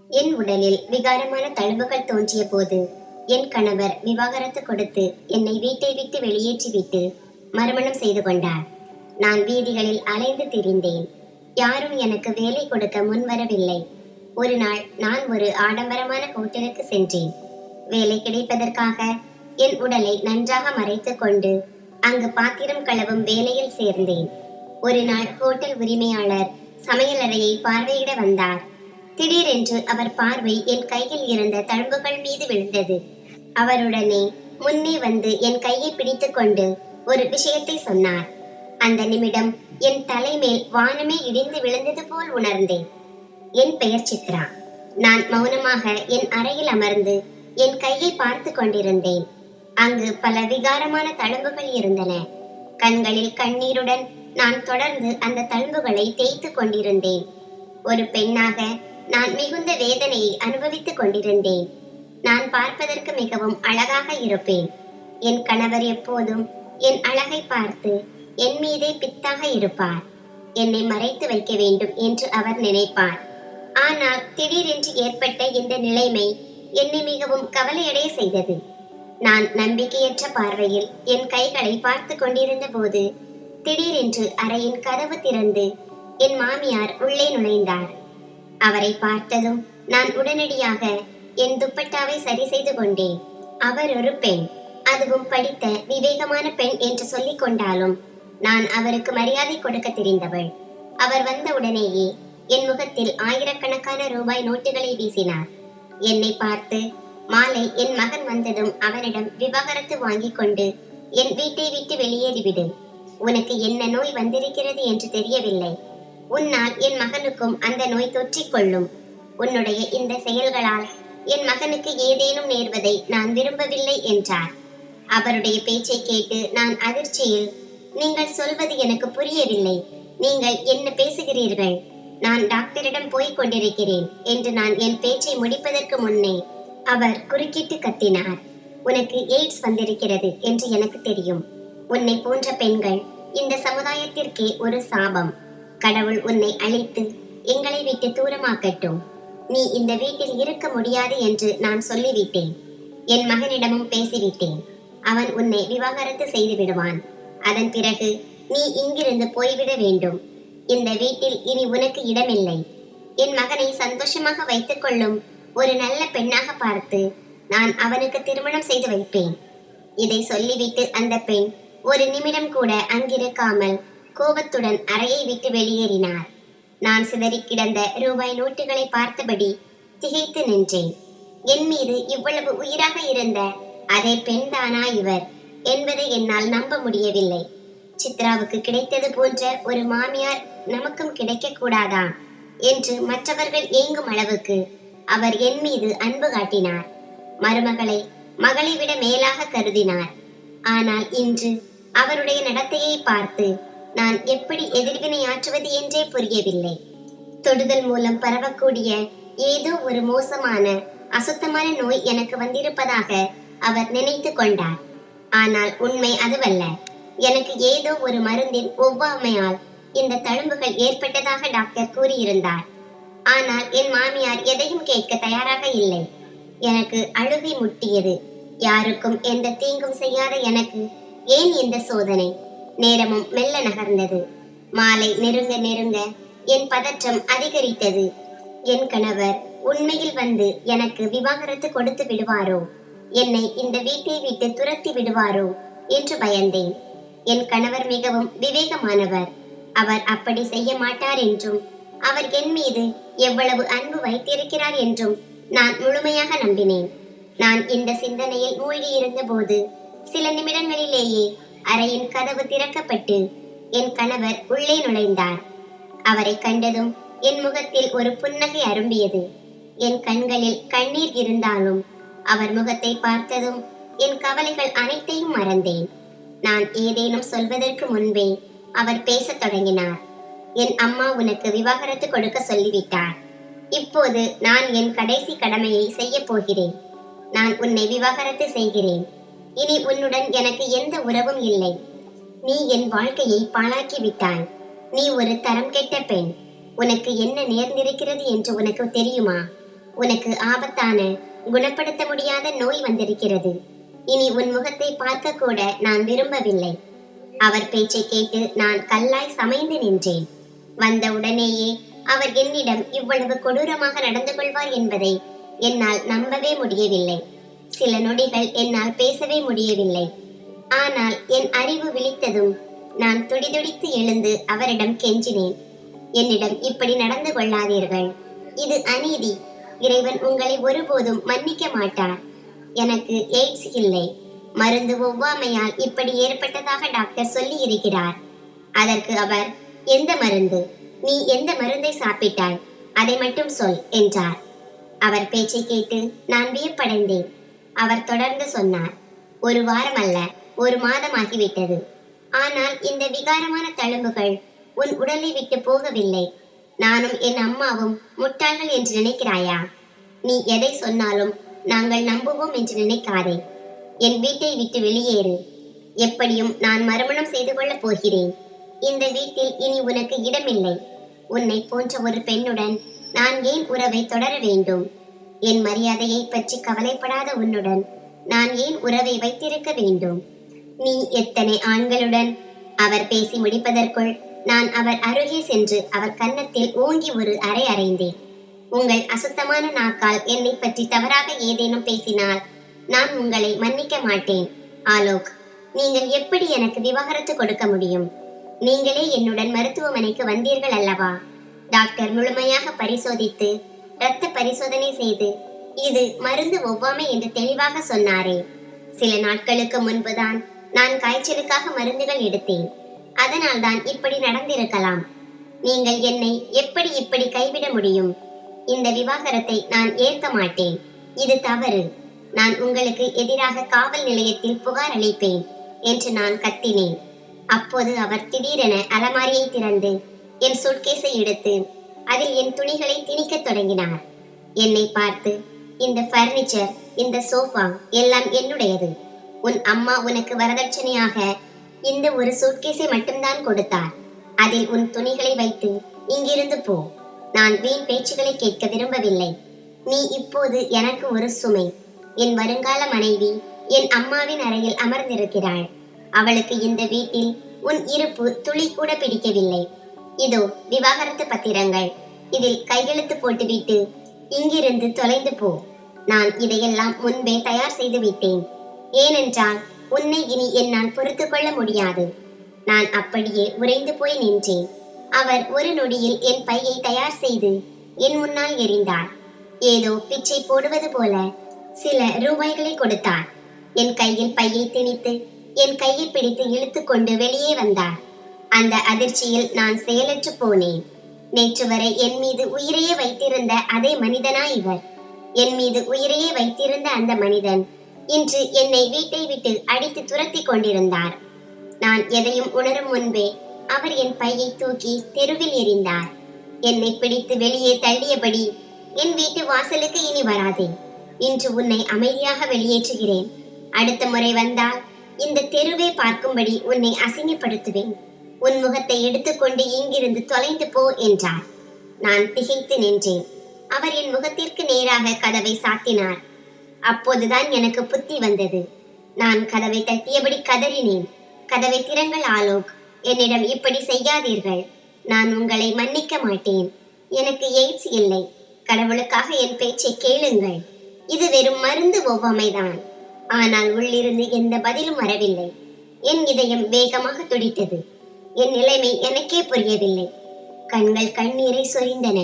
என் உடலில் விகாரமான தழும்புகள் தோன்றிய போது என் கணவர் விவாகரத்து கொடுத்து என்னை வீட்டை விட்டு வெளியேற்றிவிட்டு மறுமணம் செய்து கொண்டார். நான் வீதிகளில் அலைந்து திரிந்தேன். யாரும் எனக்கு வேலை கொடுக்க முன்வரவில்லை. ஒரு நாள் நான் ஒரு ஆடம்பரமான ஹோட்டலுக்கு சென்றேன். வேலை கிடைப்பதற்காக என் உடலை நன்றாக மறைத்து கொண்டு அங்கு பாத்திரம் கழுவும் வேலையில் சேர்ந்தேன். ஒரு நாள் ஹோட்டல் உரிமையாளர் சமையலறையை பார்வையிட வந்தார். திடீரென்று அவர் பார்வை என் கையில் இருந்த தழும்புகள் மீது விழுந்தது. அவருடனே முன்னே வந்து என் கையை பிடித்து கொண்டு ஒரு விஷயத்தை சொன்னார். அந்த நிமிடம் என் தலைமேல் வானமே இடிந்து விழுந்தது போல் உணர்ந்தேன். என் பெயர் சித்ரா. நான் மௌனமாக என் அறையில் அமர்ந்து என் கையை பார்த்து கொண்டிருந்தேன். அங்கு பல விகாரமான தழும்புகள் இருந்தன. கண்களில் கண்ணீருடன் நான் தொடர்ந்து அந்த தழும்புகளை தேய்த்து கொண்டிருந்தேன். ஒரு பெண்ணாக நான் மிகுந்த வேதனையை அனுபவித்துக் கொண்டிருந்தேன். நான் பார்ப்பதற்கு மிகவும் அழகாக இருப்பேன். என் கணவர் எப்போதும் என் அழகை பார்த்து என் மீதே பித்தாக இருப்பார். என்னை மறைத்து வைக்க வேண்டும் என்று அவர் நினைப்பார். ஆனால் திடீரென்று ஏற்பட்ட இந்த நிலைமை என்னை மிகவும் கவலையடைய செய்தது. நான் நம்பிக்கையற்ற பார்வையில் என் கைகளை பார்த்து கொண்டிருந்த போது திடீரென்று அறையின் கதவு திறந்து என் மாமியார் உள்ளே நுழைந்தார். அவரை பார்த்ததும் நான் உடனடியாக என் துப்பட்டாவை சரி செய்து கொண்டேன். அவர் ஒரு பெண், அதுவும் படித்த விவேகமான பெண் என்று சொல்லிக் கொண்டாலும் நான் அவருக்கு மரியாதை கொடுக்க தெரிந்தவள். அவர் வந்த உடனேயே என் முகத்தில் ஆயிரக்கணக்கான ரூபாய் நோட்டுகளை வீசினார். என்னை பார்த்து, மாலை என் மகன் வந்ததும் அவனிடம் விவாகரத்து வாங்கி கொண்டு என் வீட்டை விட்டு வெளியேறிவிடு. உனக்கு என்ன நோய் வந்திருக்கிறது என்று தெரியவில்லை. உன்னால் என் மகனுக்கும் அந்த நோய் தொற்றிக்கொள்ளும். உன்னுடைய இந்த செயல்களால் என் மகனுக்கு ஏதேனும் நேர்வதை நான் விரும்பவில்லை என்றார். அவருடைய பேச்சை கேட்டு நான் அதிர்ச்சியில், நீங்கள் சொல்வது எனக்கு புரியவில்லை. நீங்கள் என்ன பேசுகிறீர்கள்? நான் டாக்டரிடம் போய்க் கொண்டிருக்கிறேன் என்று நான் என் பேச்சை முடிப்பதற்கு முன்னே அவர் குறுக்கிட்டு கத்தினார். உனக்கு எய்ட்ஸ் வந்திருக்கிறது என்று எனக்கு தெரியும். உன்னை போன்ற பெண்கள் இந்த சமுதாயத்திற்கே ஒரு சாபம். கடவுள் உன்னை அழைத்து எங்களை விட்டு தூரமாக்கட்டும். நீ இந்த வீட்டில் இருக்க முடியாது என்று நான் சொல்லிவிட்டேன். என் மகனிடமும் பேசிவிட்டேன். அவன் உன்னை விவாகரத்து செய்து விடுவான். அதன் பிறகு நீ இங்கிருந்து போய்விட வேண்டும். இந்த வீட்டில் இனி உனக்கு இடமில்லை. என் மகனை சந்தோஷமாக வைத்துக் கொள்ளும் ஒரு நல்ல பெண்ணாக பார்த்து நான் அவனுக்கு திருமணம் செய்து வைப்பேன். இதை சொல்லிவிட்டு அந்த பெண் ஒரு நிமிடம் கூட அங்கிருக்காமல் கோபத்துடன் அறையை விட்டு வெளியேறினார். நான் சிதறி கிடந்த ரூபாய் நோட்டுகளை பார்த்தபடி திகைத்து நின்றேன். என் மீது இவ்வளவு உயிராக இருந்த அதே பெண்தானா இவர் என்பதை என்னால் நம்ப முடியவில்லை. சித்ராவுக்கு கிடைத்தது போன்ற ஒரு மாமியார் நமக்கும் கிடைக்க கூடாதா என்று மற்றவர்கள் ஏங்கும் அளவுக்கு அவர் என் மீது அன்பு காட்டினார். மருமகளை மகளை விட மேலாக கருதினார். ஆனால் இன்று அவருடைய நடத்தையை பார்த்து நான் எப்படி எதிர்வினையாற்றுவது என்றே புரியவில்லை. தொடுதல் மூலம் பரவக்கூடிய ஏதோ ஒரு மோசமான அசுத்தமான நோய் எனக்கு வந்திருப்பதாக அவர் நினைத்து கொண்டார். ஆனால் உண்மை அதுவல்ல. எனக்கு ஏதோ ஒரு மருந்தின் ஒவ்வாமையால் இந்த தழும்புகள் ஏற்பட்டதாக டாக்டர் கூறியிருந்தார். ஆனால் என் மாமியார் எதையும் கேட்க தயாராக இல்லை. எனக்கு அழுகை முட்டியது. யாருக்கும் எந்த தீங்கும் செய்யாத எனக்கு ஏன் இந்த சோதனை? நேரமும் மெல்ல நகர்ந்தது. மாலை நெருங்க நெருங்க என் பதற்றம் அதிகரித்தது. என் கணவர் உண்மையில் வந்து எனக்கு விவாகரத்து கொடுத்து விடுவாரோ, என்னை இந்த வீட்டை விட்டு துரத்தி விடுவாரோ என்று பயந்தேன். என் கணவர் மிகவும் விவேகமானவர். அவர் அப்படி செய்ய மாட்டார் என்றும் அவர் என் மீது எவ்வளவு அன்பு வைத்திருக்கிறார் என்றும் நான் முழுமையாக நம்பினேன். நான் இந்த சிந்தனையில் மூழ்கி இருந்த போது சில நிமிடங்களிலேயே அறையின் கதவு திறக்கப்பட்டு என் கணவர் உள்ளே நுழைந்தார். அவரை கண்டதும் என் முகத்தில் ஒரு புன்னகை அரும்பியது. என் கண்களில் கண்ணீர் இருந்தாலும் அவர் முகத்தை பார்த்ததும் என் கவலைகள் அனைத்தையும் மறந்தேன். நான் ஏதேனும் சொல்வதற்கு முன்பே அவர் பேசத் தொடங்கினார். என் அம்மா உனக்கு விவாகரத்து கொடுக்க சொல்லிவிட்டார். இப்போது நான் என் கடைசி கடமையை செய்ய போகிறேன். நான் உன்னை விவாகரத்து செய்கிறேன். இனி உன்னுடன் எனக்கு எந்த உறவும் இல்லை. நீ என் வாழ்க்கையை பாழாக்கி விட்டாய். நீ ஒரு தரம் கெட்ட பெண். உனக்கு என்ன நேர்ந்திருக்கிறது என்று உனக்கு தெரியுமா? உனக்கு ஆபத்தான குணப்படுத்த முடியாத நோய் வந்திருக்கிறது. இனி உன் முகத்தை பார்க்க கூட நான் விரும்பவில்லை. அவர் பேச்சை கேட்டு நான் கல்லாய் சமைந்து நின்றேன். வந்த உடனேயே அவர் என்னிடம் இவ்வளவு கொடூரமாக நடந்து கொள்வார் என்பதை என்னால் நம்பவே முடியவில்லை. சில நொடிகள் என்னால் பேசவே முடியவில்லை. ஆனால் என் அறிவு விழித்ததும் நான் துடிதுடித்து எழுந்து அவரிடம் கெஞ்சினேன். என்னிடம் இப்படி நடந்து கொள்ளாதீர்கள். இது அநீதி. இறைவன் உங்களை ஒருபோதும் மன்னிக்க மாட்டார். எனக்கு எய்ட்ஸ் இல்லை. மருந்து ஒவ்வாமையால் இப்படி ஏற்பட்டதாக டாக்டர் சொல்லி இருக்கிறார். அதற்கு அவர், எந்த மருந்து? நீ எந்த மருந்தை சாப்பிட்டாய்? அதை மட்டும் சொல் என்றார். அவர் பேச்சை கேட்டு நான் வியப்படைந்தேன். அவர் தொடர்ந்து சொன்னார், 1 வாரம் அல்ல, 1 மாதம் ஆகிவிட்டது. ஆனால் இந்த விகாரமான தழும்புகள் உன் உடலை விட்டு போகவில்லை. நானும் என் அம்மாவும் முட்டாள்கள் என்று நினைக்கிறாயா? நீ எதை சொன்னாலும் நாங்கள் நம்புவோம் என்று நினைக்காதே. என் வீட்டை விட்டு வெளியேறு. எப்படியும் நான் மறுமணம் செய்து கொள்ளப் போகிறேன். இந்த வீட்டில் இனி உனக்கு இடமில்லை. உன்னை போன்ற ஒரு பெண்ணுடன் நான் ஏன் உறவை தொடர வேண்டும்? என் மரியாதையை பற்றி கவலைப்படாத உன்னுடன் நான் ஏன் உறவை வைத்திருக்க வேண்டும்? நீ எத்தனை ஆண்களுடன்? அவர் பேசி முடிப்பதற்குள் நான் அவர் அருகே சென்று அவர் கன்னத்தில் ஓங்கி ஒரு அறை அறைந்தேன். உங்கள் அசுத்தமான நாக்கால் என்னை பற்றி தவறாக ஏதேனும் பேசினால் நான் உங்களை மன்னிக்க மாட்டேன். ஆலோக், நீங்கள் எப்படி எனக்கு விவாகரத்து கொடுக்க முடியும்? நீங்களே என்னுடன் மருத்துவமனைக்கு வந்தீர்கள் அல்லவா? டாக்டர் முழுமையாக பரிசோதித்து இரத்த பரிசோதனை செய்து இது மருந்து ஒவ்வாமை என்று தெளிவாக சொன்னாரே. சில நாட்களுக்கு முன்புதான் நான் காய்ச்சலுக்காக மருந்துகள் எடுத்தேன். அதனால் தான் இப்படி நடந்திருக்கலாம். நீங்கள் என்னை எப்படி இப்படி கைவிட முடியும்? இந்த விவாகரத்தை நான் ஏற்க மாட்டேன். இது தவறு. நான் உங்களுக்கு எதிராக காவல் நிலையத்தில் புகார் அளிப்பேன் என்று நான் கத்தினேன். அப்போது அவர் திடீரென அலமாரியை திறந்து என் சூட்கேஸை எடுத்து அதில் என் துணிகளை திணிக்கத் தொடங்கினார். என்னை பார்த்து, இந்த பர்னிச்சர், இந்த சோஃபா எல்லாம் என்னுடையது. உன் அம்மா உனக்கு வரதட்சணையாக இந்த ஒரு சூட்கேஸை மட்டும்தான் கொடுத்தார். அதில் உன் துணிகளை வைத்து இங்கிருந்து போ. நான் வீண் பேச்சுகளை கேட்க விரும்பவில்லை. நீ இப்போது எனக்கு ஒரு சுமை. என் வருங்கால மனைவி என் அம்மாவின் அறையில் அமர்ந்திருக்கிறாள். அவளுக்கு இந்த வீட்டில் உன் இருப்பு துளி கூட பிடிக்கவில்லை. இதோ விவாகரத்து பத்திரங்கள். இதில் கையெழுத்து போட்டுவிட்டு இங்கிருந்து தொலைந்து போ. நான் இதையெல்லாம் முன்பே தயார் செய்து விட்டேன். ஏனென்றால் உன்னை இனி என்னால் பொறுத்து கொள்ள முடியாது. நான் அப்படியே உறைந்து போய் நின்றேன். அவர் ஒரு நொடியில் என் பையை தயார் செய்து என் முன்னால் எறிந்தார். ஏதோ பிச்சை போடுவது போல சில ரூபாய்களை கொடுத்தார். என் கையில் பையை திணித்து என் கையை பிடித்து இழுத்து கொண்டு வெளியே வந்தார். அந்த அதிர்ச்சியில் நான் செயலற்று போனேன். நேற்று வரை என் மீது உயிரையே வைத்திருந்த அதே மனிதனா இவர்? என் மீது உயிரையே வைத்திருந்த அந்த மனிதன் இன்று என்னை வீட்டை விட்டு அடித்து துரத்தி கொண்டிருந்தார். நான் எதையும் உணரும் முன்பே அவர் என் பையை தூக்கி தெருவில் எறிந்தார். என்னை பிடித்து வெளியே தள்ளியபடி, என் வீட்டு வாசலுக்கு இனி வராதே. இன்று உன்னை அமைதியாக வெளியேற்றுகிறேன். அடுத்த முறை வந்தால் இந்த தெருவை பார்க்கும்படி உன்னை அசிங்கப்படுத்துவேன். உன் முகத்தை எடுத்துக்கொண்டு இங்கிருந்து தொலைந்து போ என்றார். நான் திகைத்து நின்றேன். அவர் என் முகத்திற்கு நேராக கதவை சாத்தினார். அப்போதுதான் எனக்கு புத்தி வந்தது. நான் கதவை தட்டியபடி கதறினேன். கதவை திறங்கள் ஆலோக். என்னிடம் இப்படி செய்யாதீர்கள். நான் உங்களை மன்னிக்க மாட்டேன். எனக்கு எய்ட்ஸ் இல்லை. கடவுளுக்காக என் பேச்சை கேளுங்கள். இது வெறும் மருந்து ஒவ்வாமைதான். ஆனால் உள்ளிருந்து எந்த பதிலும் வரவில்லை. என் இதயம் வேகமாக துடித்தது. என் நிலைமை எனக்கே புரியவில்லை. கண்கள் கண்ணீரை சொரிந்தன.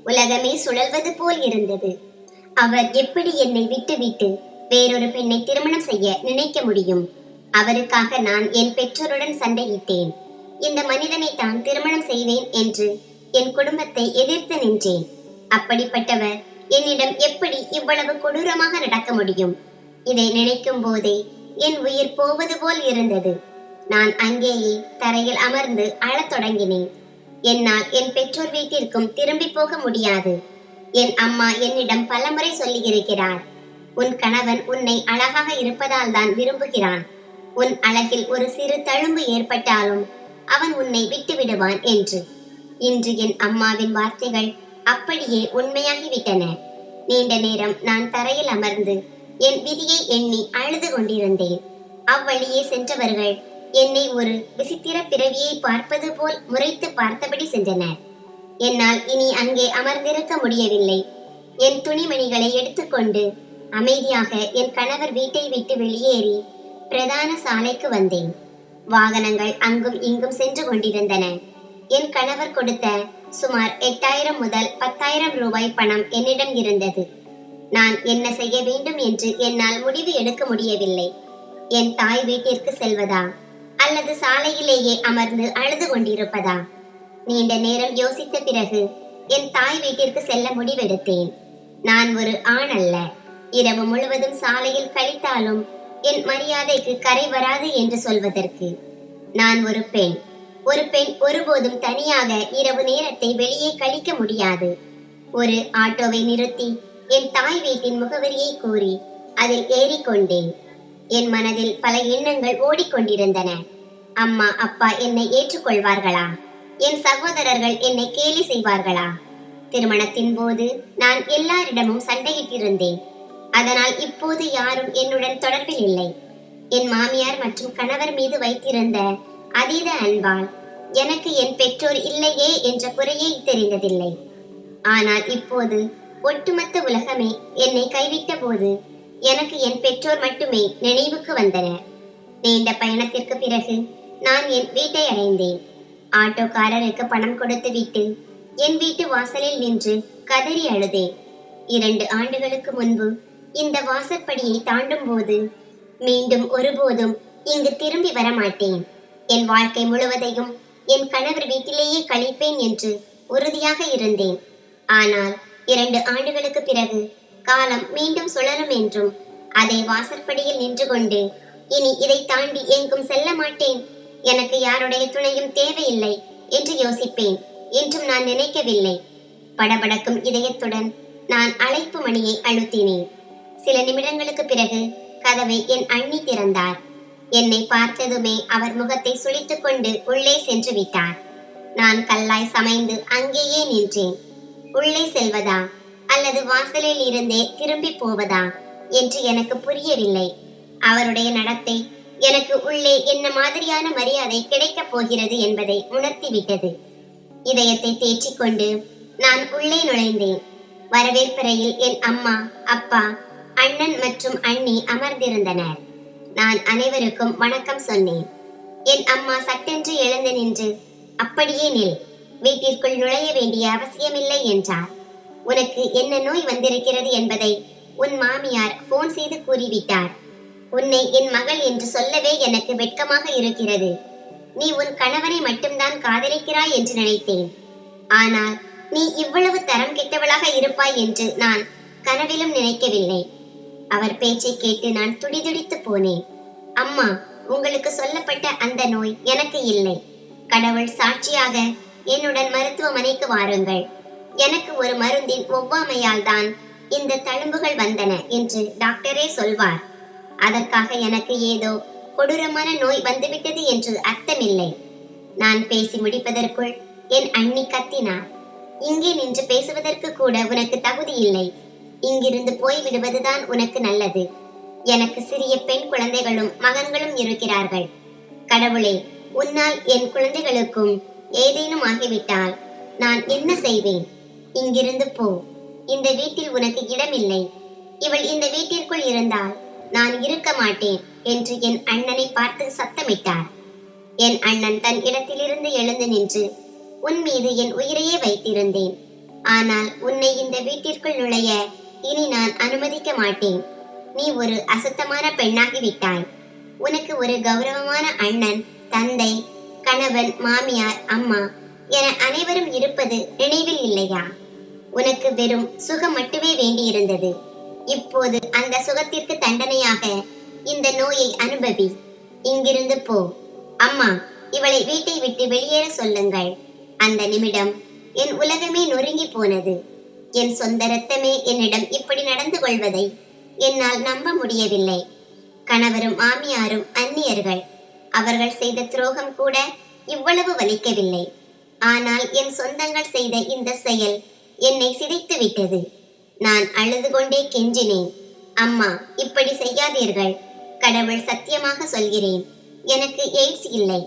உலகமே சுழல்வது போல் இருந்தது. அவர் எப்படி என்னை விட்டுவிட்டு வேறொரு பெண்ணை திருமணம் செய்ய நினைக்க முடியும்? அவருக்காக நான் என் பெற்றோருடன் சண்டையிட்டேன். இந்த மனிதனை தான் திருமணம் செய்வேன் என்று என் குடும்பத்தை எதிர்த்து நின்றேன். அப்படிப்பட்டவர் என்னிடம் எப்படி இவ்வளவு கொடூரமாக நடக்க முடியும்? இதை நினைக்கும் போதே என் உயிர் போவது போல் இருந்தது. நான் அங்கேயே தரையில் அமர்ந்து அழத் தொடங்கினேன். என்னால் என் பெற்றோர் வீட்டிற்கும் திரும்பி போக முடியாது. என் அம்மா என்னிடம் பலமுறை சொல்லியிருக்கிறார், உன் கணவன் உன்னை அழகாக இருப்பதால் தான் விரும்புகிறான். உன் அழகில் ஒரு சிறு தழும்பு ஏற்பட்டாலும் அவன் உன்னை விட்டு விடுவான் என்று. இன்று என் அம்மாவின் வார்த்தைகள் அப்படியே உண்மையாகிவிட்டன. நீண்ட நேரம் நான் தரையில் அமர்ந்து என் விதியை எண்ணி அழுது கொண்டிருந்தேன். அவ்வழியே சென்றவர்கள் என்னை ஒரு விசித்திர பிறவியை பார்ப்பது போல் முறைத்து பார்த்தபடி சென்றனர். என்னால் இனி அங்கே அமர்ந்திருக்க முடியவில்லை. என் துணிமணிகளை எடுத்துக்கொண்டு அமைதியாக என் கணவர் வீட்டை விட்டு வெளியேறி பிரதான சாலைக்கு வந்தேன். வாகனங்கள் அங்கும் இங்கும் சென்று கொண்டிருந்தன. என் கணவர் கொடுத்த சுமார் 8000 முதல் 10,000 ரூபாய் பணம் என்னிடம் இருந்தது. நான் என்ன செய்ய வேண்டும் என்று என்னால் முடிவு எடுக்க முடியவில்லை. என் தாய் வீட்டிற்கு செல்வதா அல்லது சாலையிலேயே அமர்ந்து அழுது கொண்டிருப்பதா? நீண்ட நேரம் யோசித்த பிறகு என் தாய் வீட்டிற்கு செல்ல முடிவெடுத்தேன். நான் ஒரு ஆண் அல்ல. இரவு முழுவதும் சாலையில் கழித்தாலும் என் மரியாதைக்கு கரை வராது என்று சொல்வதற்கு. நான் ஒரு பெண். ஒரு பெண் ஒருபோதும் தனியாக இரவு நேரத்தை வெளியே கழிக்க முடியாது. ஒரு ஆட்டோவை நிறுத்தி என் தாய் வீட்டின் முகவரியை கூறி அதில் ஏறிக்கொண்டேன். என் மனதில் பல எண்ணங்கள் ஓடிக்கொண்டிருந்தன. அம்மா அப்பா என்னை ஏற்றுக்கொள்வார்களா? என் சகோதரர்கள் என்னை கேலி செய்வார்களா? திருமணத்தின் போது நான் எல்லாரிடமும் சண்டையிட்டிருந்தேன். அதனால் இப்போது யாரும் என்னுடன் தொடர்பில் இல்லை. என் மாமியார் மற்றும் கணவர் மீது வைத்திருந்த அதீத அன்பால் எனக்கு என் பெற்றோர் இல்லையே என்ற குறையே தெரிந்ததில்லை. ஆனால் இப்போது ஒட்டுமொத்த உலகமே என்னை கைவிட்ட போது எனக்கு என் பெற்றோர் மட்டுமே நினைவுக்கு வந்தனர். நீண்ட பயணத்திற்கு பிறகு நான் என் வீட்டை அடைந்தேன். ஆட்டோக்காரருக்கு பணம் கொடுத்து விட்டு என் வீட்டு வாசலில் நின்று கதறி அழுதேன். 2 ஆண்டுகளுக்கு முன்பு இந்த வாசற்படியை தாண்டும் போது மீண்டும் ஒருபோதும் இங்கு திரும்பி வரமாட்டேன். என் வாழ்க்கை முழுவதையும் என் கணவர் வீட்டிலேயே கழிப்பேன் என்று உறுதியாக இருந்தேன். ஆனால் 2 ஆண்டுகளுக்கு பிறகு காலம் மீண்டும் சுழலும் என்றும் அதே வாசற்படியில் நின்று கொண்டு இனி இதை தாண்டி எங்கும் செல்ல மாட்டேன், எனக்கு யாருடைய துணையும் தேவையில்லை என்று யோசிப்பேன் என்றும் நான் நினைக்கவில்லை. படபடக்கும் இதயத்துடன் நான் அழைப்பு மணியை அழுத்தினேன். சில நிமிடங்களுக்கு பிறகு கதவை என் அண்ணி திறந்தார். என்னை பார்த்ததுமே அவர் முகத்தை சுளித்துக் கொண்டு உள்ளே சென்று விட்டார். நான் கல்லாய் சமைந்து அங்கேயே நின்றேன். உள்ளே செல்வதா அல்லது வாசலில் இருந்தே திரும்பி போவதா என்று எனக்கு புரியவில்லை. அவருடைய நடத்தை எனக்கு உள்ளே என்ன மாதிரியான மரியாதை கிடைக்கப் போகிறது என்பதை உணர்த்திவிட்டது. இதயத்தை தேற்றிக்கொண்டு நான் உள்ளே நுழைந்தேன். வரவேற்பறையில் என் அம்மா அப்பா அண்ணன் மற்றும் அண்ணி அமர்ந்திருந்தனர். நான் அனைவருக்கும் வணக்கம் சொன்னேன். என் அம்மா சட்டென்று எழுந்து நின்று, அப்படியே நில், வீட்டிற்குள் நுழைய வேண்டிய அவசியமில்லை என்றார். உனக்கு என்ன நோய் வந்திருக்கிறது என்பதை உன் மாமியார் போன் செய்து கூறிவிட்டார். உன்னை என் மகள் என்று சொல்லவே எனக்கு வெட்கமாக இருக்கிறது. நீ உன் கணவனை மட்டும்தான் காதலிக்கிறாய் என்று நினைத்தேன். ஆனால் நீ இவ்வளவு தரம் கெட்டவளாக இருப்பாய் என்று நான் கனவிலும் நினைக்கவில்லை. அவர் பேச்சை கேட்டு நான் துடிதுடித்து போனேன். அம்மா, உங்களுக்கு சொல்லப்பட்ட அந்த நோய் எனக்கு இல்லை. கடவுள் சாட்சியாக என்னுடன் மருத்துவமனைக்கு வாருங்கள். எனக்கு ஒரு மருந்தின் ஒவ்வாமையால் தான் இந்த தழும்புகள் வந்தன என்று டாக்டரே சொல்வார். அதற்காக எனக்கு ஏதோ கொடூரமான நோய் வந்துவிட்டது என்று அர்த்தமில்லை. நான் பேசி முடிப்பதற்குள் என் அண்ணி கத்தினார். இங்கே நின்று பேசுவதற்கு கூட உனக்கு தகுதி இல்லை. இங்கிருந்து போய் விடுவதுதான் உனக்கு நல்லது. எனக்கு சிறிய பெண் குழந்தைகளும் மகன்களும் இருக்கிறார்கள். கடவுளே, உன்னால் என் குழந்தைகளுக்கும் ஏதேனும் ஆகிவிட்டால் நான் என்ன செய்வேன்? இங்கிருந்து போ. இந்த வீட்டில் உனக்கு இடமில்லை. இவள் இந்த வீட்டிற்குள் இருந்தால் நான் இருக்க மாட்டேன் என்று என் அண்ணனை பார்த்து சத்தமிட்டார். என் அண்ணன் தன் இடத்திலிருந்து எழுந்து நின்று, உன் மீது என் உயிரையே வைத்திருந்தேன். ஆனால் உன்னை இந்த வீட்டிற்குள் நுழைய இனி நான் அனுமதிக்க மாட்டேன். நீ ஒரு அசுத்தமான பெண்ணாகிவிட்டாய். உனக்கு ஒரு கௌரவமான அண்ணன், தந்தை, கணவன், மாமியார், அம்மா என அனைவரும் இருப்பது நினைவில் இல்லையா? உனக்கு வெறும் சுகம் மட்டுமே வேண்டியிருந்தது. இப்போது அந்த சுகத்திற்கு தண்டனையாக இந்த நோயை அனுபவி. இங்கிருந்து போ. அம்மா, இவளை வீட்டை விட்டு வெளியேற சொல்லுங்கள். அந்த நிமிடம் என் உலகமே நொறுங்கி போனது. என் சொந்த ரத்தமே என்னிடம் இப்படி நடந்து கொள்வதை என்னால் நம்ப முடியவில்லை. கணவரும் மாமியாரும் அந்நியர்கள். அவர்கள் செய்த துரோகம் கூட இவ்வளவு வலிக்கவில்லை. ஆனால் என் சொந்தங்கள் செய்த இந்த செயல் என்னை சிதைத்து விட்டது. நான் அழுது கொண்டே கெஞ்சினேன். அம்மா, இப்படி செய்யாதீர்கள். கடவுள் சத்தியமாக சொல்கிறேன், எனக்கு எய்ட்ஸ் இல்லை.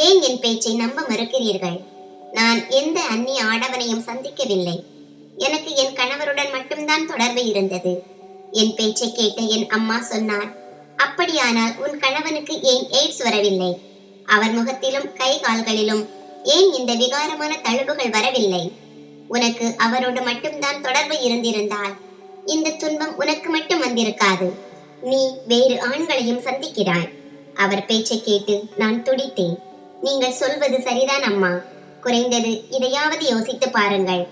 ஏன் என் பேச்சை நம்ப மறுக்கிறீர்கள்? நான் எந்த அந்நிய ஆடவனையும் சந்திக்கவில்லை. எனக்கு என் கணவருடன் மட்டும்தான் தொடர்பு இருந்தது. என் பேச்சை கேட்ட என் அம்மா சொன்னார், அப்படியானால் உன் கணவனுக்கு ஏன் எய்ட்ஸ் வரவில்லை? அவர் முகத்திலும் கை கால்களிலும் ஏன் இந்த விகாரமான தழும்புகள் வரவில்லை? உனக்கு அவரோடு மட்டும்தான் தொடர்பு இருந்திருந்தால் இந்த துன்பம் உனக்கு மட்டும் வந்திருக்காது. நீ வேறு ஆண்களையும் சந்திக்கிறாய். அவர் பேச்சை கேட்டு நான் துடித்தேன். நீங்கள் சொல்வது சரிதான் அம்மா. குறைந்தது இதையாவது யோசித்து பாருங்கள்.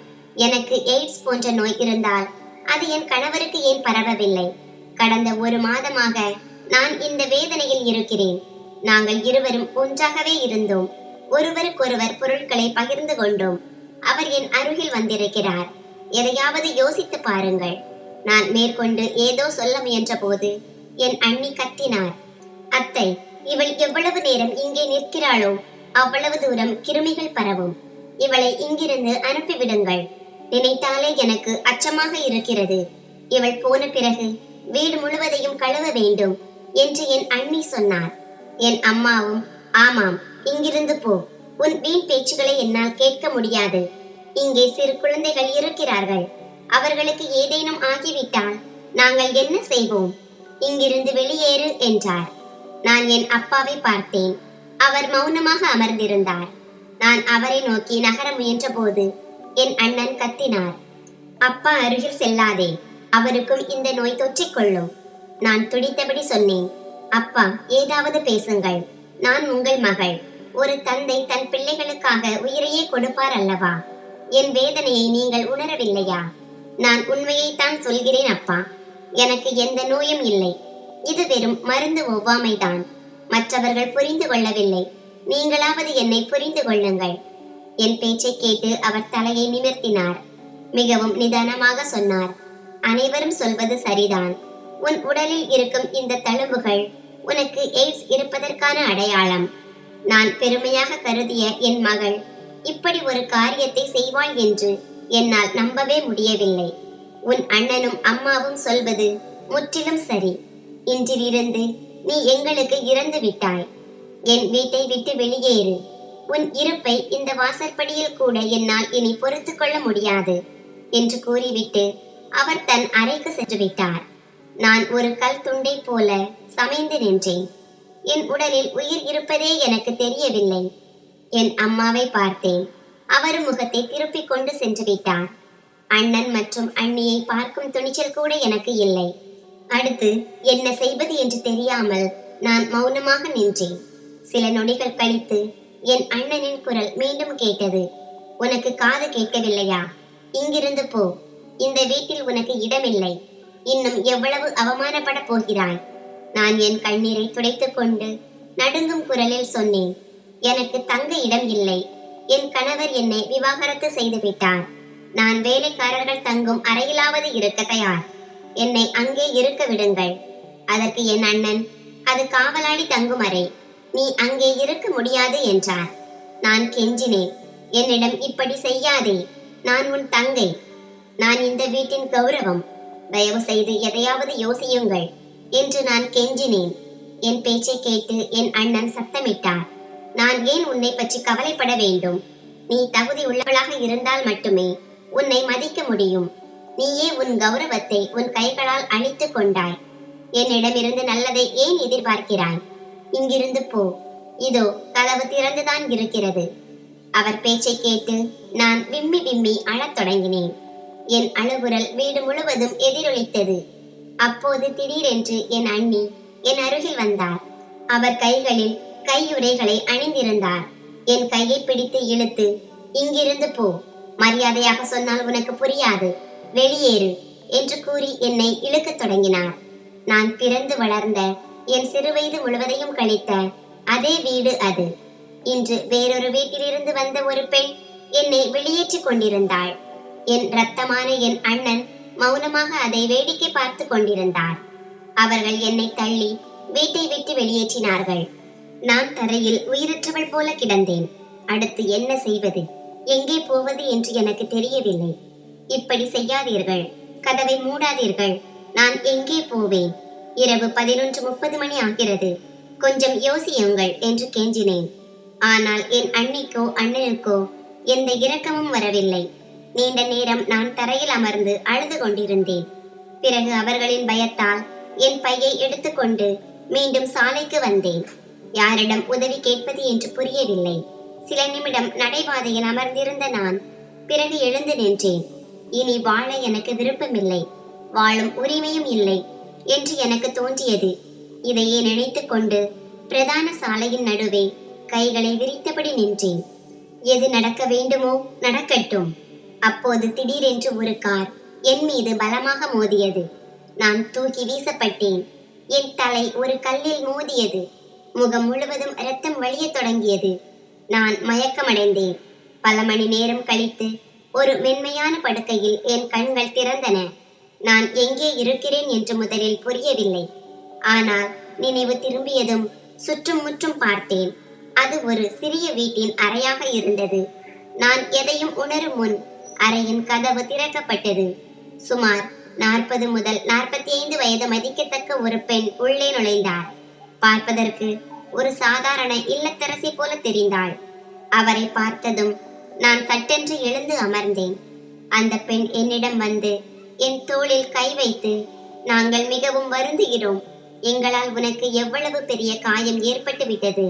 எனக்கு எய்ட்ஸ் போன்ற நோய் இருந்தால் அது என் கணவருக்கு ஏன் பரவவில்லை? கடந்த 1 மாதமாக நான் இந்த வேதனையில் இருக்கிறேன். நாங்கள் இருவரும் ஒன்றாகவே இருந்தோம். ஒருவருக்கொருவர் பொருட்களை பகிர்ந்து கொண்டோம். அவர் என் அருகில் வந்திருக்கிறார். எதையாவது யோசித்து பாருங்கள். நான் மேற்கொண்டு ஏதோ சொல்ல முயன்ற போது என் அண்ணி கத்தினார். அத்தை, இவள் எவ்வளவு நேரம் இங்கே நிற்கிறாளோ அவ்வளவு தூரம் கிருமிகள் பரவும். இவளை இங்கிருந்து அனுப்பிவிடுங்கள். நினைத்தாலே எனக்கு அச்சமாக இருக்கிறது. இவள் போன பிறகு வீடு முழுவதையும் கழுவ வேண்டும் என்று என் அண்ணி சொன்னார். என் அம்மாவும், ஆமாம், இங்கிருந்து போ. உன் வீண் பேச்சுகளை என்னால் கேட்க முடியாது. இங்கே சிறு குழந்தைகள் இருக்கிறார்கள். அவர்களுக்கு ஏதேனும் ஆகிவிட்டால் நாங்கள் என்ன செய்வோம்? இங்கிருந்து வெளியேறு என்றார். நான் என் அப்பாவை பார்த்தேன். அவர் மௌனமாக அமர்ந்திருந்தார். நான் அவரை நோக்கி நகர முயன்ற போது என் அண்ணன் கத்தினார். அப்பா அருகில் செல்லாதே, அவருக்கும் இந்த நோய் தொற்றிக்கொள்ளும். நான் துடித்தபடி சொன்னேன், அப்பா, ஏதாவது பேசுங்கள். நான் உங்கள் மகள். ஒரு தந்தை தன் பிள்ளைகளுக்காக உயிரையே கொடுப்பார் அல்லவா? என் வேதனையை நீங்கள் உணரவில்லையா? நான் உண்மையைத்தான் சொல்கிறேன் அப்பா. எனக்கு எந்த நோயும் இல்லை. இது வெறும் மருந்து ஒவ்வாமைதான். மற்றவர்கள் புரிந்து கொள்ளவில்லை. நீங்களாவது என்னை புரிந்து கொள்ளுங்கள். என் பேச்சை கேட்டு அவர் தலையை நிமிர்த்தினார். மிகவும் நிதானமாக சொன்னார், அனைவரும் சொல்வது சரிதான். உன் உடலில் இருக்கும் இந்த தழும்புகள் உனக்கு எய்ட்ஸ் இருப்பதற்கான அடையாளம். நான் பெருமையாக கருதிய என் மகள் இப்படி ஒரு காரியத்தை செய்வாள் என்று என்னால் நம்பவே முடியவில்லை. உன் அண்ணனும் அம்மாவும் சொல்வது முற்றிலும் சரி. இன்றிலிருந்து நீ எங்களுக்கு இறந்து விட்டாய். என் வீட்டை விட்டு வெளியேறு. உன் இருப்பை இந்த வாசற்படியில் கூட என்னால் இனி பொறுத்து கொள்ள முடியாது என்று கூறிவிட்டு அவர் தன் அறைக்கு சென்று விட்டார். நான் ஒரு கல் துண்டை போல சமைந்து நின்றேன். என் உடலில் உயிர் இருப்பதே எனக்கு தெரியவில்லை. என் அம்மாவை பார்த்தேன். அவர் முகத்தை திருப்பிக் கொண்டு சென்று விட்டார். அண்ணன் மற்றும் அண்ணியை பார்க்கும் துணிச்சல் கூட எனக்கு இல்லை. அடுத்து என்ன செய்வது என்று தெரியாமல் நான் மௌனமாக நின்றேன். சில நொடிகள் கழித்து என் அண்ணனின் குரல் மீண்டும் கேட்டது. உனக்கு காது கேட்கவில்லையா? இங்கிருந்து போ. இந்த வீட்டில் உனக்கு இடமில்லை. இன்னும் எவ்வளவு அவமானப்பட போகிறாய்? நான் என் கண்ணீரை துடைத்துக் கொண்டு நடுங்கும் குரலில் சொன்னேன், எனக்கு தங்க இடம் இல்லை. என் கணவர் என்னை விவாகரத்து செய்து விட்டார். நான் வேலைக்காரர்கள் தங்கும் அறையிலாவது இருக்க தயார். என்னை அங்கே இருக்க விடுங்கள். அதற்கு என் அண்ணன், அது காவலாளி தங்கும் அறை, நீ அங்கே இருக்க முடியாது என்றார். நான் கெஞ்சினேன், என்னிடம் இப்படி செய்யாதே. நான் உன் தங்கை. நான் இந்த வீட்டின் கௌரவம். தயவு செய்து எதையாவது யோசியுங்கள் என்று நான் கெஞ்சினேன். என் பேச்சை கேட்டு என் அண்ணன் சத்தமிட்டார். நான் ஏன் உன்னை பற்றி கவலைப்பட வேண்டும்? நீ தகுதி உள்ளவளாக இருந்தால் மட்டுமே உன்னை மதிக்க முடியும். நீயே உன் கௌரவத்தை உன் கைகளால் அழித்து கொண்டாய். என்னிடமிருந்து நல்லதை ஏன் எதிர்பார்க்கிறாய்? இங்கிருந்து போ. இதோ கதவு திறந்துதான் இருக்கிறது. அவர் பேச்சை கேட்டு நான் விம்மி விம்மி அழத் தொடங்கினேன். என் அழுகுரல் வீடு முழுவதும் எதிரொலித்தது. அப்போது திடீரென்று என் அண்ணி என் அருகில் வந்தார். அவர் கைகளில் கையுறைகளை அணிந்திருந்தார். என் கையை பிடித்து இழுத்து, இங்கிருந்து போ, மரியாதையாக சொன்னால் உனக்கு புரியாது, வெளியேறு என்று கூறி என்னை இழுக்கத் தொடங்கினார். நான் பிறந்து வளர்ந்த என் சிறுவயது முழுவதையும் கழித்த அதே வீடு அது. இன்று வேறொரு வீட்டிலிருந்து வந்த ஒரு பெண் என்னை வெளியேற்றிக் கொண்டிருந்தாள். என் இரத்தமான என் அண்ணன் மௌனமாக அதை வேடிக்கை பார்த்து கொண்டிருந்தார். அவர்கள் என்னை தள்ளி வீட்டை விட்டு வெளியேற்றினார்கள். நான் தரையில் உயிரற்றவள் போல கிடந்தேன். அடுத்து என்ன செய்வது, எங்கே போவது என்று எனக்கு தெரியவில்லை. இப்படி செய்யாதீர்கள். கதவை மூடாதீர்கள். நான் எங்கே போவேன்? இரவு 11:30 மணி ஆகிறது. கொஞ்சம் யோசியுங்கள் என்று கெஞ்சினேன். ஆனால் என் அன்னிக்கோ அண்ணனுக்கோ எந்த இரக்கமும் வரவில்லை. நீண்ட நேரம் நான் தரையில் அமர்ந்து அழுது கொண்டிருந்தேன். பிறகு அவர்களின் பயத்தால் என் பையை எடுத்துக்கொண்டு மீண்டும் சாலைக்கு வந்தேன். யாரிடம் உதவி கேட்பது என்று புரியவில்லை. சில நிமிடம் நடைபாதையில் அமர்ந்திருந்த நான் பிறகு எழுந்து நின்றேன். இனி வாழ எனக்கு விருப்பமில்லை, வாழும் உரிமையும் இல்லை என்று எனக்கு தோன்றியது. இதையே நினைத்து கொண்டு பிரதான சாலையின் நடுவே கைகளை விரித்தபடி நின்றேன். எது நடக்க வேண்டுமோ நடக்கட்டும். அப்போது திடீரென்று ஒரு கார் என் மீது பலமாக மோதியது. நான் தூக்கி வீசப்பட்டேன். என் தலை ஒரு கல்லில் மோதியது. முகம் முழுவதும் இரத்தம் வழியத் தொடங்கியது. நான் மயக்கமடைந்தேன். பல மணி நேரம் கழித்து ஒரு மென்மையான படுக்கையில் என் கண்கள் திறந்தன. நான் எங்கே இருக்கிறேன் என்று முதலில் புரியவில்லை. ஆனால் நினைவு திரும்பியதும் சுற்றும் முற்றும் பார்த்தேன். அது ஒரு சிறிய வீட்டின் அறையாக இருந்தது. நான் எதையும் உணரும் முன் அறையின் கதவு திறக்கப்பட்டது. சுமார் 40 முதல் 45 வயது மதிக்கத்தக்க ஒரு பெண் உள்ளே நுழைந்தார். பார்ப்பதற்கு ஒரு சாதாரண இல்லத்தரசி போல தெரிந்தாள். அவரை பார்த்ததும் நான் சட்டென்று எழுந்து அமர்ந்தேன். அந்த பெண் என்னிடம் வந்து என் தோளில் கை வைத்து, நாங்கள் மிகவும் வருந்துகிறோம். எங்களால் உனக்கு எவ்வளவு பெரிய காயம் ஏற்பட்டு விட்டது.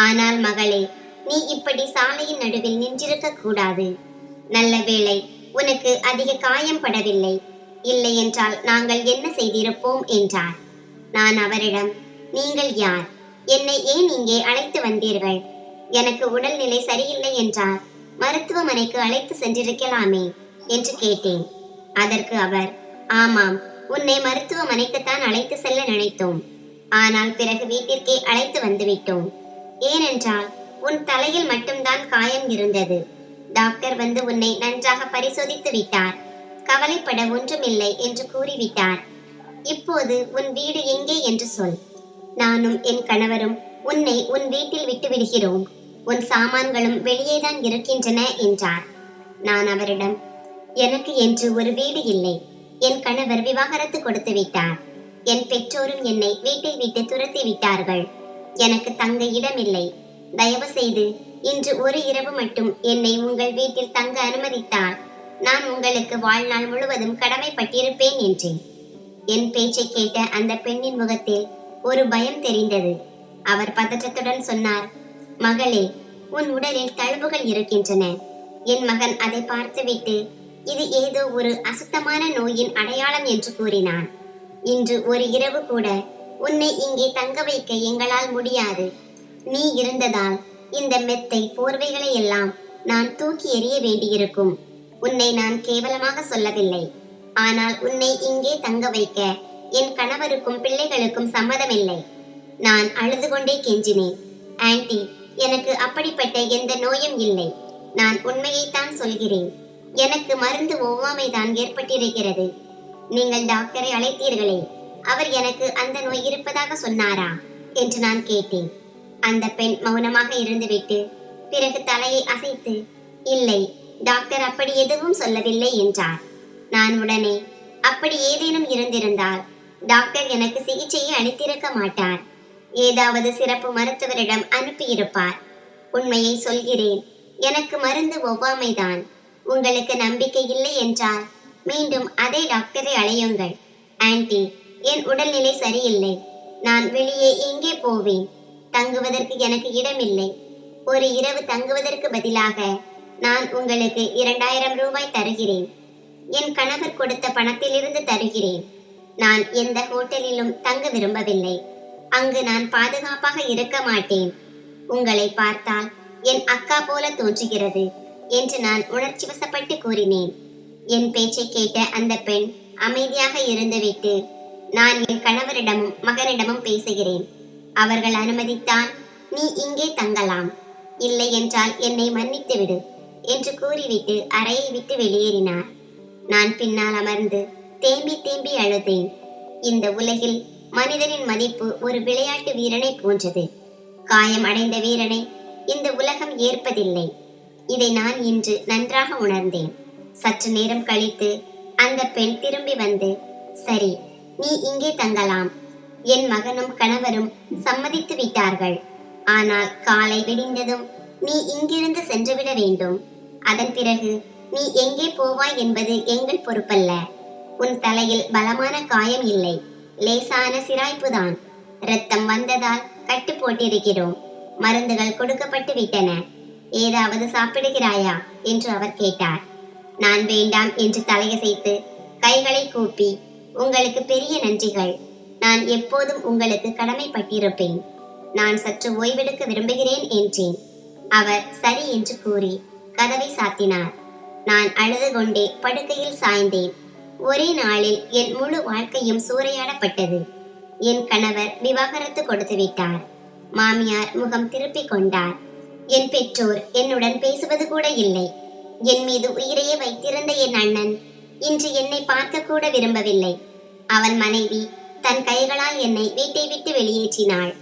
ஆனால் மகளே, நீ இப்படி சாலையின் நடுவில் நின்றிருக்க கூடாது. நல்ல வேளை உனக்கு அதிக காயம் படவில்லை. இல்லை என்றால் நாங்கள் என்ன செய்திருப்போம் என்றார். நான் அவரிடம், நீங்கள் யார்? என்னை ஏன் இங்கே அழைத்து வந்தீர்கள்? எனக்கு உடல்நிலை சரியில்லை என்றால் மருத்துவமனைக்கு அழைத்து சென்றிருக்கலாமே என்று கேட்டேன். அதற்கு அவர், ஆமாம், உன்னை மருத்துவமனைக்குத்தான் அழைத்து செல்ல நினைத்தோம். ஆனால் பிறகு வீட்டிற்கே அழைத்து வந்துவிட்டோம். ஏனென்றால் உன் தலையில் மட்டும்தான் காயம் இருந்தது. டாக்டர் வந்து உன்னை நன்றாக பரிசோதித்து விட்டார். கவலைப்பட ஒன்றுமில்லை என்று கூறிவிட்டார். இப்போது உன் வீடு எங்கே என்று சொல். நானும் என் கணவரும் உன்னை உன் வீட்டில் விட்டு விடுகிறோம். உன் சாமான்களும் வெளியேதான் இருக்கின்றன என்றார். நான் அவரிடம், எனக்கு என்று ஒரு வீடு இல்லை. என் கணவர் விவாகரத்து கொடுத்து விட்டார். என் பெற்றோரும் என்னை வீட்டை விட்டு துரத்தி விட்டார்கள். எனக்கு தங்க இடமில்லை. தயவு செய்து இன்று ஒரு இரவு மட்டும் என்னை உங்கள் வீட்டில் தங்க அனுமதித்தால் நான் உங்களுக்கு வாழ்நாள் முழுவதும் கடமைப்பட்டிருப்பேன் என்றேன். என் பேச்சை கேட்ட அந்த பெண்ணின் முகத்தில் ஒரு பயம் தெரிந்தது. அவர் பதற்றத்துடன் சொன்னார், மகளே, உன் உடலில் தழும்புகள் இருக்கின்றன. என் மகன் அதை பார்த்துவிட்டு இது ஏதோ ஒரு அசுத்தமான நோயின் அடையாளம் என்று கூறினான். இன்று ஒரு இரவு கூட உன்னை இங்கே தங்க வைக்க எங்களால் முடியாது. நீ இருந்ததால் இந்த மெத்தை போர்வைகளை எல்லாம் நான் தூக்கி எறிய வேண்டியிருக்கும். உன்னை நான் கேவலமாக சொல்லவில்லை. ஆனால் உன்னை இங்கே தங்க வைக்க என் கணவருக்கும் பிள்ளைகளுக்கும் சம்மதமில்லை. நான் அழுது கொண்டே கெஞ்சினேன். ஆன்டி, எனக்கு அப்படிப்பட்ட எந்த நோயும் இல்லை. நான் உண்மையைத்தான் சொல்கிறேன். எனக்கு மருந்து ஒவ்வாமைதான் ஏற்பட்டிருக்கிறது. நீங்கள் டாக்டரை அழைத்தீர்களே, அவர் எனக்கு அந்த நோய் இருப்பதாக சொன்னாரா என்று நான் கேட்டேன். அந்த பெண் மௌனமாக இருந்துவிட்டு பிறகு தலையை அசைத்து, இல்லை, டாக்டர் அப்படி எதுவும் சொல்லவில்லை என்றார். நான் உடனே, அப்படி ஏதேனும் இருந்திருந்தால் டாக்டர் எனக்கு சிகிச்சையை அளித்திருக்க மாட்டார். ஏதாவது சிறப்பு மருத்துவரிடம் அனுப்பியிருப்பார். உண்மையை சொல்கிறேன், எனக்கு மருந்து ஒவ்வாமைதான். உங்களுக்கு நம்பிக்கை இல்லை என்றால் மீண்டும் அதே டாக்டரை அழையுங்கள். ஆன்டி, என் உடல்நிலை சரியில்லை. நான் வெளியே எங்கே போவேன்? தங்குவதற்கு எனக்கு இடமில்லை. ஒரு இரவு தங்குவதற்கு பதிலாக நான் உங்களுக்கு 2000 ரூபாய் தருகிறேன். என் கணவர் கொடுத்த பணத்திலிருந்து தருகிறேன். நான் எந்த ஹோட்டலிலும் தங்க விரும்பவில்லை. அங்கு நான் பாதுகாப்பாக இருக்க மாட்டேன். உங்களை பார்த்தால் என் அக்கா போல தோன்றுகிறது என்று நான் உணர்ச்சி வசப்பட்டு கூறினேன். என் பேச்சை கேட்ட அந்த பெண் அமைதியாக இருந்துவிட்டு, நான் என் கணவரிடமும் மகனிடமும் பேசுகிறேன். அவர்கள் அனுமதித்தால் நீ இங்கே தங்கலாம். இல்லை என்றால் என்னை மன்னித்து விடு என்று கூறிவிட்டு அறையை விட்டு வெளியேறினார். நான் பின்னால் அமர்ந்து தேம்பி தேம்பி அழுதேன். இந்த உலகில் மனிதனின் மதிப்பு ஒரு விளையாட்டு வீரனை போன்றது. காயம் அடைந்த வீரனை இந்த உலகம் ஏற்பதில்லை. இதை நான் இன்று நன்றாக உணர்ந்தேன். சற்று நேரம் கழித்து அந்த பெண் திரும்பி வந்து, சரி, நீ இங்கே தங்கலாம். என் மகனும் கணவரும் சம்மதித்து விட்டார்கள். ஆனால் காலை விடிந்ததும் நீ இங்கிருந்து சென்றுவிட வேண்டும். அதன் பிறகு நீ எங்கே போவாய் என்பது எங்கள் பொறுப்பல்ல. உன் தலையில் பலமான காயம் இல்லை, லேசான சிராய்ப்புதான். இரத்தம் வந்ததால் கட்டு போட்டிருக்கிறோம். மருந்துகள் கொடுக்கப்பட்டு விட்டன. ஏதாவது சாப்பிடுகிறாயா என்று அவர் கேட்டார். நான் வேண்டாம் என்று தலையசைத்து கைகளை கூப்பி, உங்களுக்கு பெரிய நன்றிகள். நான் எப்போதும் உங்களுக்கு கடமைப்பட்டிருப்பேன். நான் சற்று ஓய்வெடுக்க விரும்புகிறேன் என்றேன். அவர் சரி என்று கூறி கதவை சாத்தினார். நான் அழுது கொண்டே படுக்கையில் சாய்ந்தேன். ஒரே நாளில் என் முழு வாழ்க்கையும் சூறையாடப்பட்டது. என் கணவர் விவாகரத்து கொடுத்து விட்டார். மாமியார் முகம் திருப்பிக் கொண்டார். என் பெற்றோர் என்னுடன் பேசுவது கூட இல்லை. என் மீது உயிரையே வைத்திருந்த என் அண்ணன் இன்று என்னை பார்க்க கூட விரும்பவில்லை. அவன் மனைவி தன் கைகளால் என்னை வீட்டை விட்டு வெளியேற்றினாள்.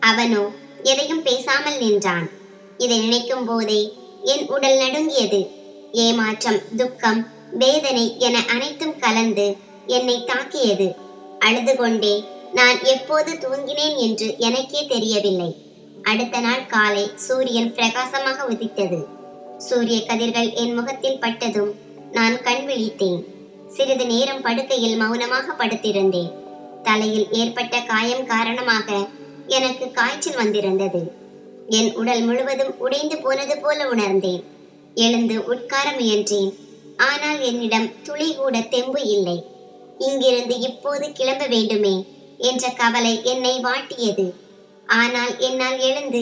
அவனோ எதையும் பேசாமல் நின்றான். இதை நினைக்கும் போதே என் உடல் நடுங்கியது. ஏமாற்றம், துக்கம், வேதனை என அனைத்தும் கலந்து என்னை தாக்கியது. அழுது கொண்டே நான் எப்போது தூங்கினேன் என்று எனக்கே தெரியவில்லை. அடுத்த நாள் காலை சூரியன் பிரகாசமாக உதித்தது. சூரிய கதிர்கள் என் முகத்தில் பட்டதும் நான் கண் விழித்தேன். சிறிது நேரம் படுக்கையில் மௌனமாக படுத்திருந்தேன். தலையில் ஏற்பட்ட காயம் காரணமாக எனக்கு காய்ச்சல் வந்திருந்தது. என் உடல் முழுவதும் உடைந்து போனது போல உணர்ந்தேன். எழுந்து உட்கார முயன்றேன். ஆனால் என்னிடம் துளி கூட தெம்பு இல்லை. இங்கிருந்து இப்போது கிளம்ப வேண்டுமே என்ற கவலை என்னை வாட்டியது. ஆனால் என்னால் எழுந்து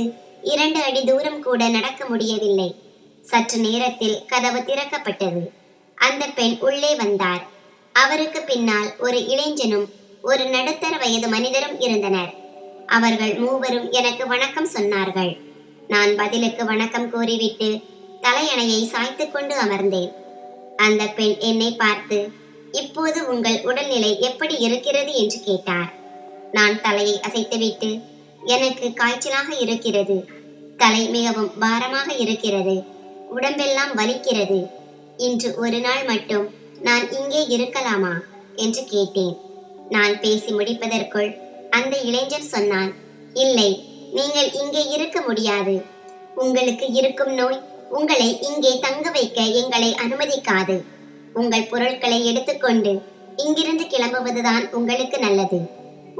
2 அடி தூரம் கூட நடக்க முடியவில்லை. சற்று நேரத்தில் கதவு திறக்கப்பட்டது. அந்த பெண் உள்ளே வந்தார். அவருக்கு பின்னால் ஒரு இளைஞனும் ஒரு நடுத்தர வயது மனிதரும் இருந்தனர். அவர்கள் மூவரும் எனக்கு வணக்கம் சொன்னார்கள். நான் பதிலுக்கு வணக்கம் கூறிவிட்டு தலையணையை சாய்த்து கொண்டு அமர்ந்தேன். அந்த பெண் என்னை பார்த்து, இப்போது உங்கள் உடல்நிலை எப்படி இருக்கிறது என்று கேட்டார். நான் தலையை அசைத்துவிட்டு, எனக்கு காய்ச்சலாக இருக்கிறது, தலை மிகவும் பாரமாக இருக்கிறது, உடம்பெல்லாம் வலிக்கிறது. இன்று ஒரு நாள் மட்டும் நான் இங்கே இருக்கலாமா என்று கேட்டேன். நான் பேசி முடிப்பதற்குள் அந்த இளைஞர் சொன்னான், இல்லை, நீங்கள் இங்கே இருக்க முடியாது. உங்களுக்கு இருக்கும் நோய் உங்களை இங்கே தங்க வைக்க எங்களை அனுமதிக்காது. உங்கள் பொருட்களை எடுத்துக்கொண்டு இங்கிருந்து கிளம்புவதுதான் உங்களுக்கு நல்லது.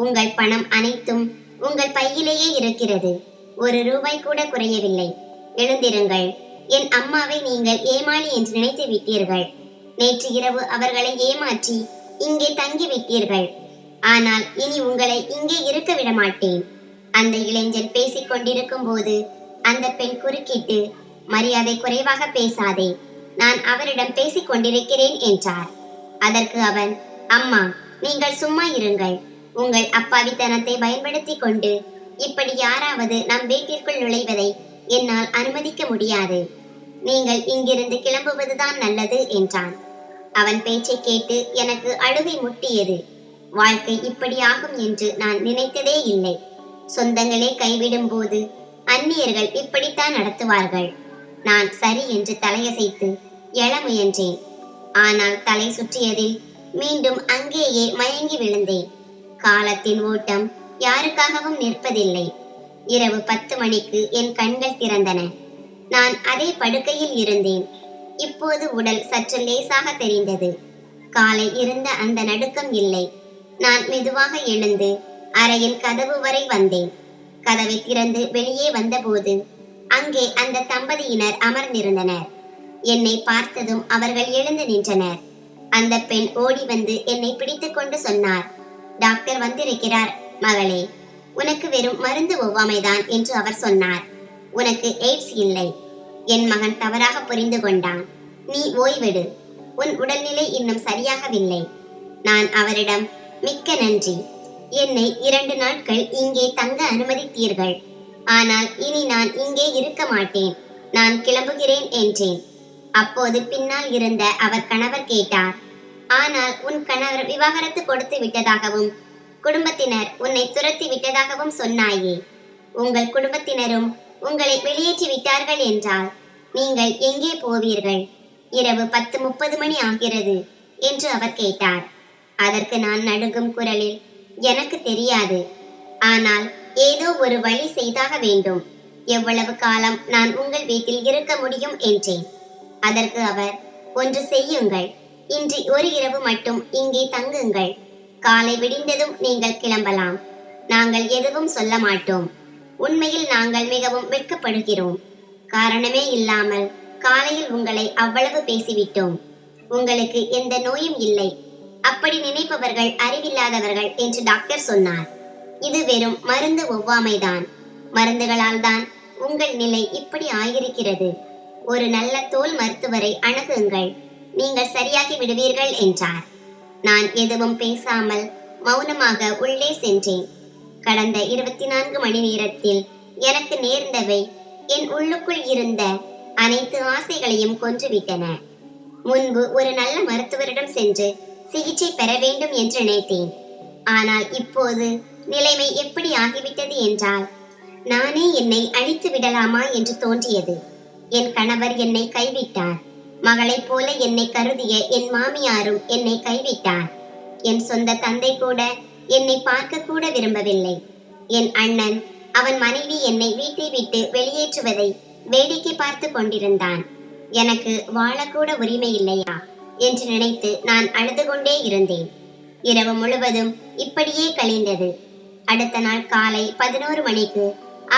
உங்கள் பணம் அனைத்தும் உங்கள் பையிலேயே இருக்கிறது. 1 ரூபாய் கூட குறையவில்லை. எழுந்திருங்கள். என் அம்மாவை நீங்கள் ஏமாளி என்று நினைத்து விட்டீர்கள். நேற்று இரவு அவர்களை ஏமாற்றி இங்கே தங்கி விட்டீர்கள். ஆனால் இனி உங்களை இங்கே இருக்க விட மாட்டேன். அந்த இளைஞன் பேசிக் கொண்டிருக்கும் போது அந்த பெண் குறுக்கிட்டு, மரியாதை குறைவாக பேசாதே, நான் அவரிடம் பேசிக் கொண்டிருக்கிறேன் என்றார். அதற்கு அவன், அம்மா, நீங்கள் சும்மா இருங்கள். உங்கள் அப்பாவித்தனத்தை பயன்படுத்தி கொண்டு இப்படி யாராவது நம் வீட்டிற்குள் நுழைவதை என்னால் அனுமதிக்க முடியாது. நீங்கள் இங்கிருந்து கிளம்புவதுதான் நல்லது என்றான். அவன் பேச்சை கேட்டு எனக்கு அழுகை முட்டியது. வாழ்க்கை இப்படி ஆகும் என்று நான் நினைத்ததே இல்லை. சொந்தங்களே கைவிடும் போது அந்நியர்கள் இப்படித்தான் நடத்துவார்கள். நான் சரி என்று தலையசைத்து எழ முயன்றேன். ஆனால் தலை சுற்றியதில் மீண்டும் அங்கேயே மயங்கி விழுந்தேன். காலத்தின் ஓட்டம் யாருக்காகவும் நிற்பதில்லை. இரவு 10 மணிக்கு என் கண்கள் திறந்தன. நான் அதே படுக்கையில் இருந்தேன். இப்போது உடல் சற்று லேசாக தெரிந்தது. காலை இருந்த அந்த நடுக்கம் இல்லை. நான் மெதுவாக எழுந்து அறையின் கதவு வரை வந்தேன். கதவை திறந்து வெளியே வந்தபோது அங்கே அந்த தம்பதியினர் அமர்ந்திருந்தனர். என்னை பார்த்ததும் அவர்கள் எழுந்து நின்றனர். அந்த பெண் ஓடி வந்து என்னை பிடித்துக் கொண்டு சொன்னார், டாக்டர் வந்திருக்கிறார் மகளே, உனக்கு வெறும் மருந்து ஒவ்வாமைதான் என்று அவர் சொன்னார். உனக்கு எய்ட்ஸ் இல்லை. என் மகன் தவறாக புரிந்து கொண்டான். நீ ஓய்வெடு. உன் உடல்நிலை இன்னும் சரியாகவில்லை. நான் அவரிடம், மிக்க நன்றி, என்னை 2 நாட்கள் இங்கே தங்க அனுமதித்தீர்கள். ஆனால் இனி நான் இங்கே இருக்க மாட்டேன். நான் கிளம்புகிறேன் என்றேன். அப்போது பின்னால் இருந்த அவர் கணவர் கேட்டார், ஆனால் உன் கணவர் விவாகரத்து கொடுத்து விட்டதாகவும் குடும்பத்தினர் உன்னை துரத்தி விட்டதாகவும் சொன்னாயே. உங்கள் குடும்பத்தினரும் உங்களை வெளியேற்றி விட்டார்கள் என்றால் நீங்கள் எங்கே போவீர்கள்? இரவு 10:30 மணி ஆகிறது. என்று அவர் கேட்டார். அதற்கு நான் நடுங்கும் குரலில், எனக்கு தெரியாது, ஆனால் ஏதோ ஒரு வழி செய்தாக வேண்டும். எவ்வளவு காலம் நான் உங்கள் வீட்டில் இருக்க முடியும் என்றேன். அதற்கு அவர், ஒன்று செய்யுங்கள், இன்று ஒரு இரவு மட்டும் இங்கே தங்குங்கள். காலை விடிந்ததும் நீங்கள் கிளம்பலாம். நாங்கள் எதுவும் சொல்ல மாட்டோம். உண்மையில் நாங்கள் மிகவும் வெட்கப்படுகிறோம். காரணமே இல்லாமல் காலையில் உங்களை அவ்வளவு பேசிவிட்டோம். உங்களுக்கு எந்த நோயும் இல்லை. அப்படி நினைப்பவர்கள் அறிவில்லாதவர்கள் என்று டாக்டர் சொன்னார். இது வெறும் மருந்து ஒவ்வாமைதான். மருந்துகளால் தான் உங்கள் நிலை இப்படி ஆகியிருக்கிறது. ஒரு நல்ல தோல் மருத்துவரை அணுகுங்கள், நீங்கள் சரியாகி விடுவீர்கள் என்றார். நான் எதுவும் பேசாமல் மௌனமாக உள்ளே சென்றேன். கடந்த 24 மணி நேரத்தில் எனக்கு நேர்ந்தவை என் உள்ளுக்குள் இருந்த அனைத்து ஆசைகளையும் கொன்றுவிட்டன. முன்பு ஒரு நல்ல மருத்துவரிடம் சென்று சிகிச்சை பெற வேண்டும் என்று நினைத்தேன். ஆனால் இப்போது நிலைமை எப்படி ஆகிவிட்டது என்றால், நானே என்னை அழித்து விடலாமா என்று தோன்றியது. என் கணவர் என்னை கைவிட்டார். மகளைப் போல என்னை கருதிய என் மாமியாரும் என்னை கைவிட்டார். என் சொந்த தந்தை கூட என்னை பார்க்க கூட விரும்பவில்லை. என் அண்ணன், அவன் மனைவி என்னை வீட்டை விட்டு வெளியேற்றுவதை வேடிக்கை பார்த்து கொண்டிருந்தான். எனக்கு வாழக்கூட உரிமை இல்லையா என்று நினைத்து நான் அழுது கொண்டே இருந்தேன். இரவு முழுவதும் இப்படியே கழிந்தது. அடுத்த நாள் காலை 11 மணிக்கு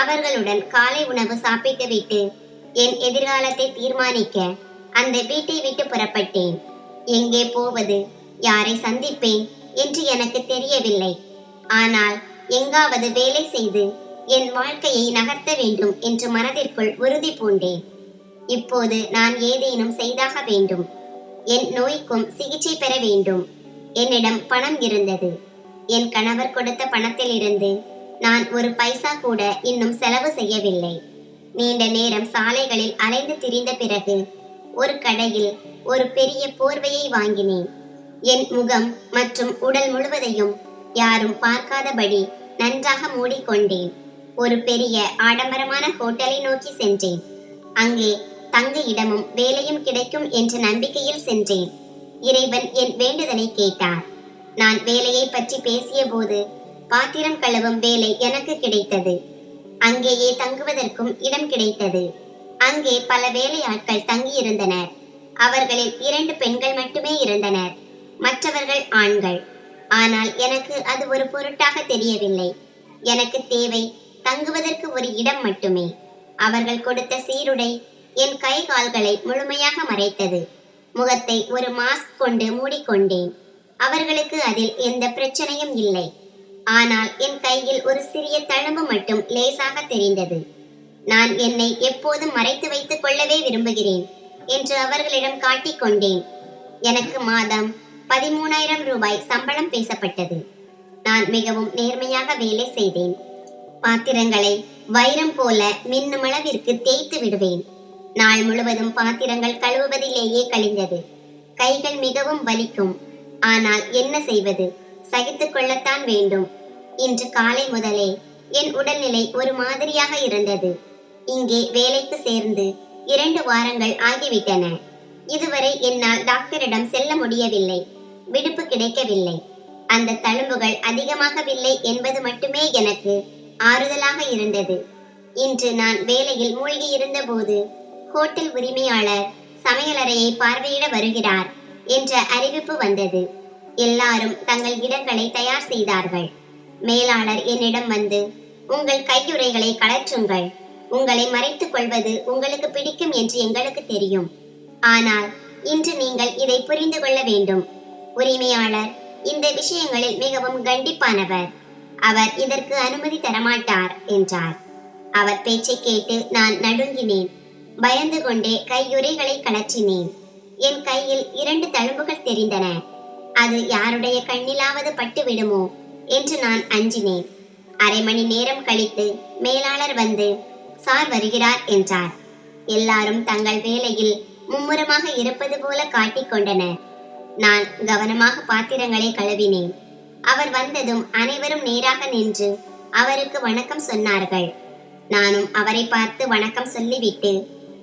அவர்களுடன் காலை உணவு சாப்பிட்டுவிட்டு என் எதிர்காலத்தை தீர்மானிக்க அந்த வீட்டை விட்டு புறப்பட்டேன். எங்கே போவது, யாரை சந்திப்பேன் என்று எனக்கு தெரியவில்லை. ஆனால் எங்காவது வேலை செய்து என் வாழ்க்கையை நகர்த்த வேண்டும் என்று மனதிற்குள் உறுதி பூண்டேன். இப்போது நான் ஏதேனும் செய்தாக வேண்டும். என் நோய்க்கும் சிகிச்சை பெற வேண்டும். என்னிடம் பணம் இருந்தது. என் கணவர் கொடுத்த பணத்தில் இருந்து நான் ஒரு பைசா கூட இன்னும் செலவு செய்யவில்லை. நீண்ட நேரம் சாலைகளில் அலைந்து திரிந்த பிறகு ஒரு கடையில் ஒரு பெரிய போர்வையை வாங்கினேன். என் முகம் மற்றும் உடல் முழுவதையும் யாரும் பார்க்காதபடி நன்றாக மூடிக்கொண்டேன். ஒரு பெரிய ஆடம்பரமான ஹோட்டலை நோக்கி சென்றேன். அங்கே தங்க இடமும் வேலையும் கிடைக்கும் என்ற நம்பிக்கையில் சென்றேன். இறைவன் என் வேண்டுதலை கேட்டார். நான் வேலையை பற்றி பேசிய போது பாத்திரம் கழுவும் வேலை எனக்கு கிடைத்தது. அங்கேயே தங்குவதற்கும் இடம் கிடைத்தது. அங்கே பல வேலையாட்கள் தங்கியிருந்தனர். அவர்களில் 2 பெண்கள் மட்டுமே இருந்தனர். மற்றவர்கள் ஆண்கள். ஆனால் எனக்கு அது ஒரு பொருட்டாக தெரியவில்லை. எனக்கு தேவை தங்குவதற்கு ஒரு இடம் மட்டுமே. அவர்கள் கொடுத்த சீருடை என் கை கால்களை முழுமையாக மறைத்தது. முகத்தை ஒரு மாஸ்க் கொண்டு மூடிக்கொண்டேன். அவர்களுக்கு அதில் எந்த பிரச்சனையும் இல்லை. ஆனால் என் கையில் ஒரு சிறிய தழும்பு மட்டும் லேசாக தெரிந்தது. நான் என்னை எப்போதும் மறைத்து வைத்துக் கொள்ளவே விரும்புகிறேன் என்று அவர்களிடம் காட்டிக்கொண்டேன். எனக்கு மாதம் 13,000 ரூபாய் சம்பளம் பேசப்பட்டது. நான் மிகவும் நேர்மையாக வேலை செய்தேன். பாத்திரங்களை வைரம் போல மின்னும் அளவிற்கு தேய்த்து விடுவேன். நாள் முழுவதும் பாத்திரங்கள் கழுவுவதிலேயே கழிந்தது. கைகள் மிகவும் வலிக்கும். ஆனால் என்ன செய்வது, சகித்துக் கொள்ளத்தான் வேண்டும். இன்று காலை முதலே என் உடல்நிலை ஒரு மாதிரியாக இருந்தது. இங்கே வேலைக்கு சேர்ந்து 2 வாரங்கள் ஆகிவிட்டன. இதுவரை என்னால் டாக்டரிடம் செல்ல முடியவில்லை. விடுப்பு கிடைக்கவில்லை. அந்த தழும்புகள் அதிகமாகவில்லை என்பது மட்டுமே எனக்கு ஆறுதலாக இருந்தது. இன்று நான் வேலையில் மூழ்கி இருந்த போது ஹோட்டல் உரிமையாளர் சமையலறையை பார்வையிட வருகிறார் என்ற அறிவிப்பு வந்தது. எல்லாரும் தங்கள் இடங்களை தயார் செய்தார்கள். மேலாளர் என்னிடம் வந்து, உங்கள் கையுறைகளை கழற்றுங்கள். உங்களை மறைத்துக் கொள்வது உங்களுக்கு பிடிக்கும் என்று எங்களுக்கு தெரியும். ஆனால் இன்று நீங்கள் இதை புரிந்து கொள்ள வேண்டும். உரிமையாளர் இந்த விஷயங்களில் மிகவும் கண்டிப்பானவர். அவர் இதற்கு அனுமதி தரமாட்டார் என்றார். அவர் பேச்சை கேட்டு நான் நடுங்கினேன். பயந்து கொண்டே கையுறைகளை கழற்றினேன். என் கையில் 2 தழும்புகள் தெரிந்தன. அது யாருடைய கண்ணிலாவது பட்டு விடுமோ என்று நான் அஞ்சினேன். அரை மணி நேரம் கழித்து மேலாளர் வந்து, சார் வருகிறார் என்றார். எல்லாரும் தங்கள் வேலையில் மும்முரமாக இருப்பது போல காட்டிக்கொண்டனர். நான் கவனமாக பாத்திரங்களை கழுவினேன். அவர் வந்ததும் அனைவரும் நேராக நின்று அவருக்கு வணக்கம் சொன்னார்கள். நானும் அவரை பார்த்து வணக்கம் சொல்லிவிட்டு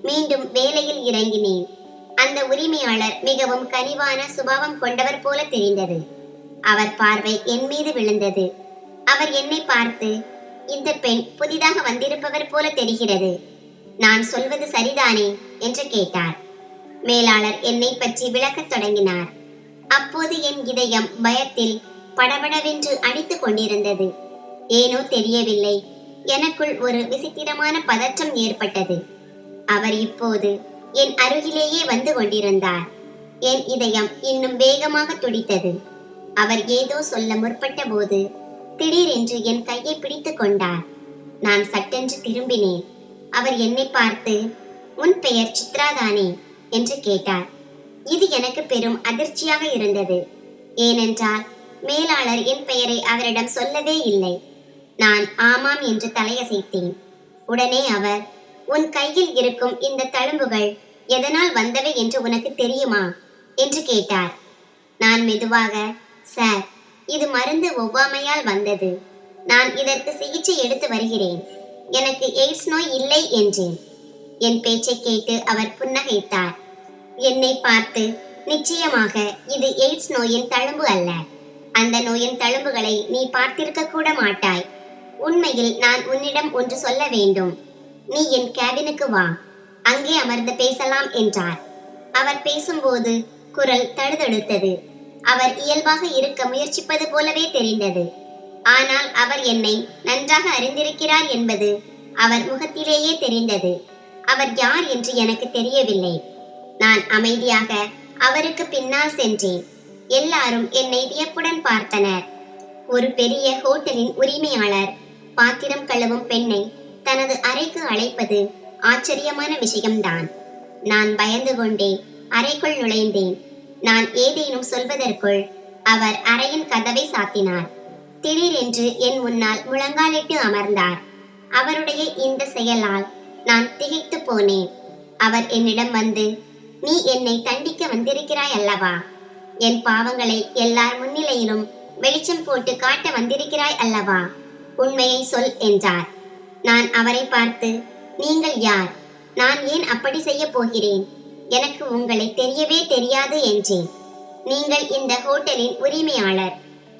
மீண்டும் வேலையில் இறங்கினேன். அந்த உரிமையாளர் மிகவும் கனிவான சுபாவம் கொண்டவர் போல தெரிந்தது. அவர் பார்வை என் மீது விழுந்தது. அவர் என்னை பார்த்து, இந்த பெண் புதிதாக வந்திருப்பவர் போல தெரிகிறது, நான் சொல்வது சரிதானே என்று கேட்டார். மேலாளர் என்னை பற்றி விளக்கத் தொடங்கினார். அப்போது என் இதயம் பயத்தில் படபடவென்று அடித்துக் கொண்டிருந்தது. ஏனோ தெரியவில்லை, எனக்குள் ஒரு விசித்திரமான பதற்றம் ஏற்பட்டது. அவர் இப்போது என் அருகிலேயே வந்து கொண்டிருந்தார். என் இதயம் இன்னும் வேகமாக துடித்தது. அவர் ஏதோ சொல்ல முற்பட்ட போது திடீரென்று என் கையை பிடித்துக் கொண்டார். நான் சட்டென்று திரும்பினேன். அவர் என்னை பார்த்து, உன் பெயர் சித்ராதானே என்று கேட்டார். இது எனக்கு பெரும் அதிர்ச்சியாக இருந்தது. ஏனென்றால் மேலாளர் என் பெயரை அவரிடம் சொல்லவே இல்லை. நான் ஆமாம் என்று தலையசைத்தேன். உடனே அவர், உன் கையில் இருக்கும் இந்த தழும்புகள் எதனால் வந்தவை என்று உனக்கு தெரியுமா என்று கேட்டார். நான் மெதுவாக, சார், இது மருந்து ஒவ்வாமையால் வந்தது. நான் இதற்கு சிகிச்சை எடுத்து வருகிறேன். எனக்கு எய்ட்ஸ் நோய் இல்லை என்றேன். என் பேச்சை கேட்டு அவர் புன்னகைத்தார். என்னை பார்த்து, நிச்சயமாக இது எய்ட்ஸ் நோயின் தழும்பு அல்ல. அந்த நோயின் தழும்புகளை நீ பார்த்திருக்க கூட மாட்டாய். உண்மையில் நான் உன்னிடம் ஒன்று சொல்ல வேண்டும். நீ என் கேபினுக்கு வா, அங்கே அமர்ந்து பேசலாம் என்றார். அவர் பேசும்போது குரல் தடுதடுத்தது. அவர் இயல்பாக இருக்க முயற்சிப்பது போலவே தெரிந்தது. ஆனால் அவர் என்னை நன்றாக அறிந்திருக்கிறார் என்பது அவர் முகத்திலேயே தெரிந்தது. அவர் யார் என்று எனக்கு தெரியவில்லை. நான் அமைதியாக அவருக்கு பின்னால் சென்றேன். எல்லாரும் என்னை வியப்புடன் பார்த்தனர். ஒரு பெரிய ஹோட்டலின் உரிமையாளர் பாத்திரம் கழுவும் பெண்ணை தனது அறைக்கு அழைப்பது ஆச்சரியமான விஷயம்தான். நான் பயந்து கொண்டே அறைக்குள் நுழைந்தேன். நான் ஏதேனும் சொல்வதற்குள் அவர் அறையின் கதவை சாத்தினார். திடீரென்று என் முன்னால் முழங்காலிட்டு அமர்ந்தார். அவருடைய இந்த செயலால் நான் திகைத்து போனேன். அவர் என்னிடம் வந்து, நீ என்னை தண்டிக்க வந்திருக்கிறாய் அல்லவா? என் பாவங்களை எல்லார் முன்னிலையிலும் வெளிச்சம் போட்டு காட்ட வந்திருக்கிறாய் அல்லவா? உண்மையை சொல் என்றார். நான் அவரை பார்த்து, நீங்கள் யார்? நான் ஏன் அப்படி செய்ய போகிறேன்? எனக்கு உங்களை தெரியவே தெரியாது என்றேன். நீங்கள் இந்த ஹோட்டலின் உரிமையாளர்,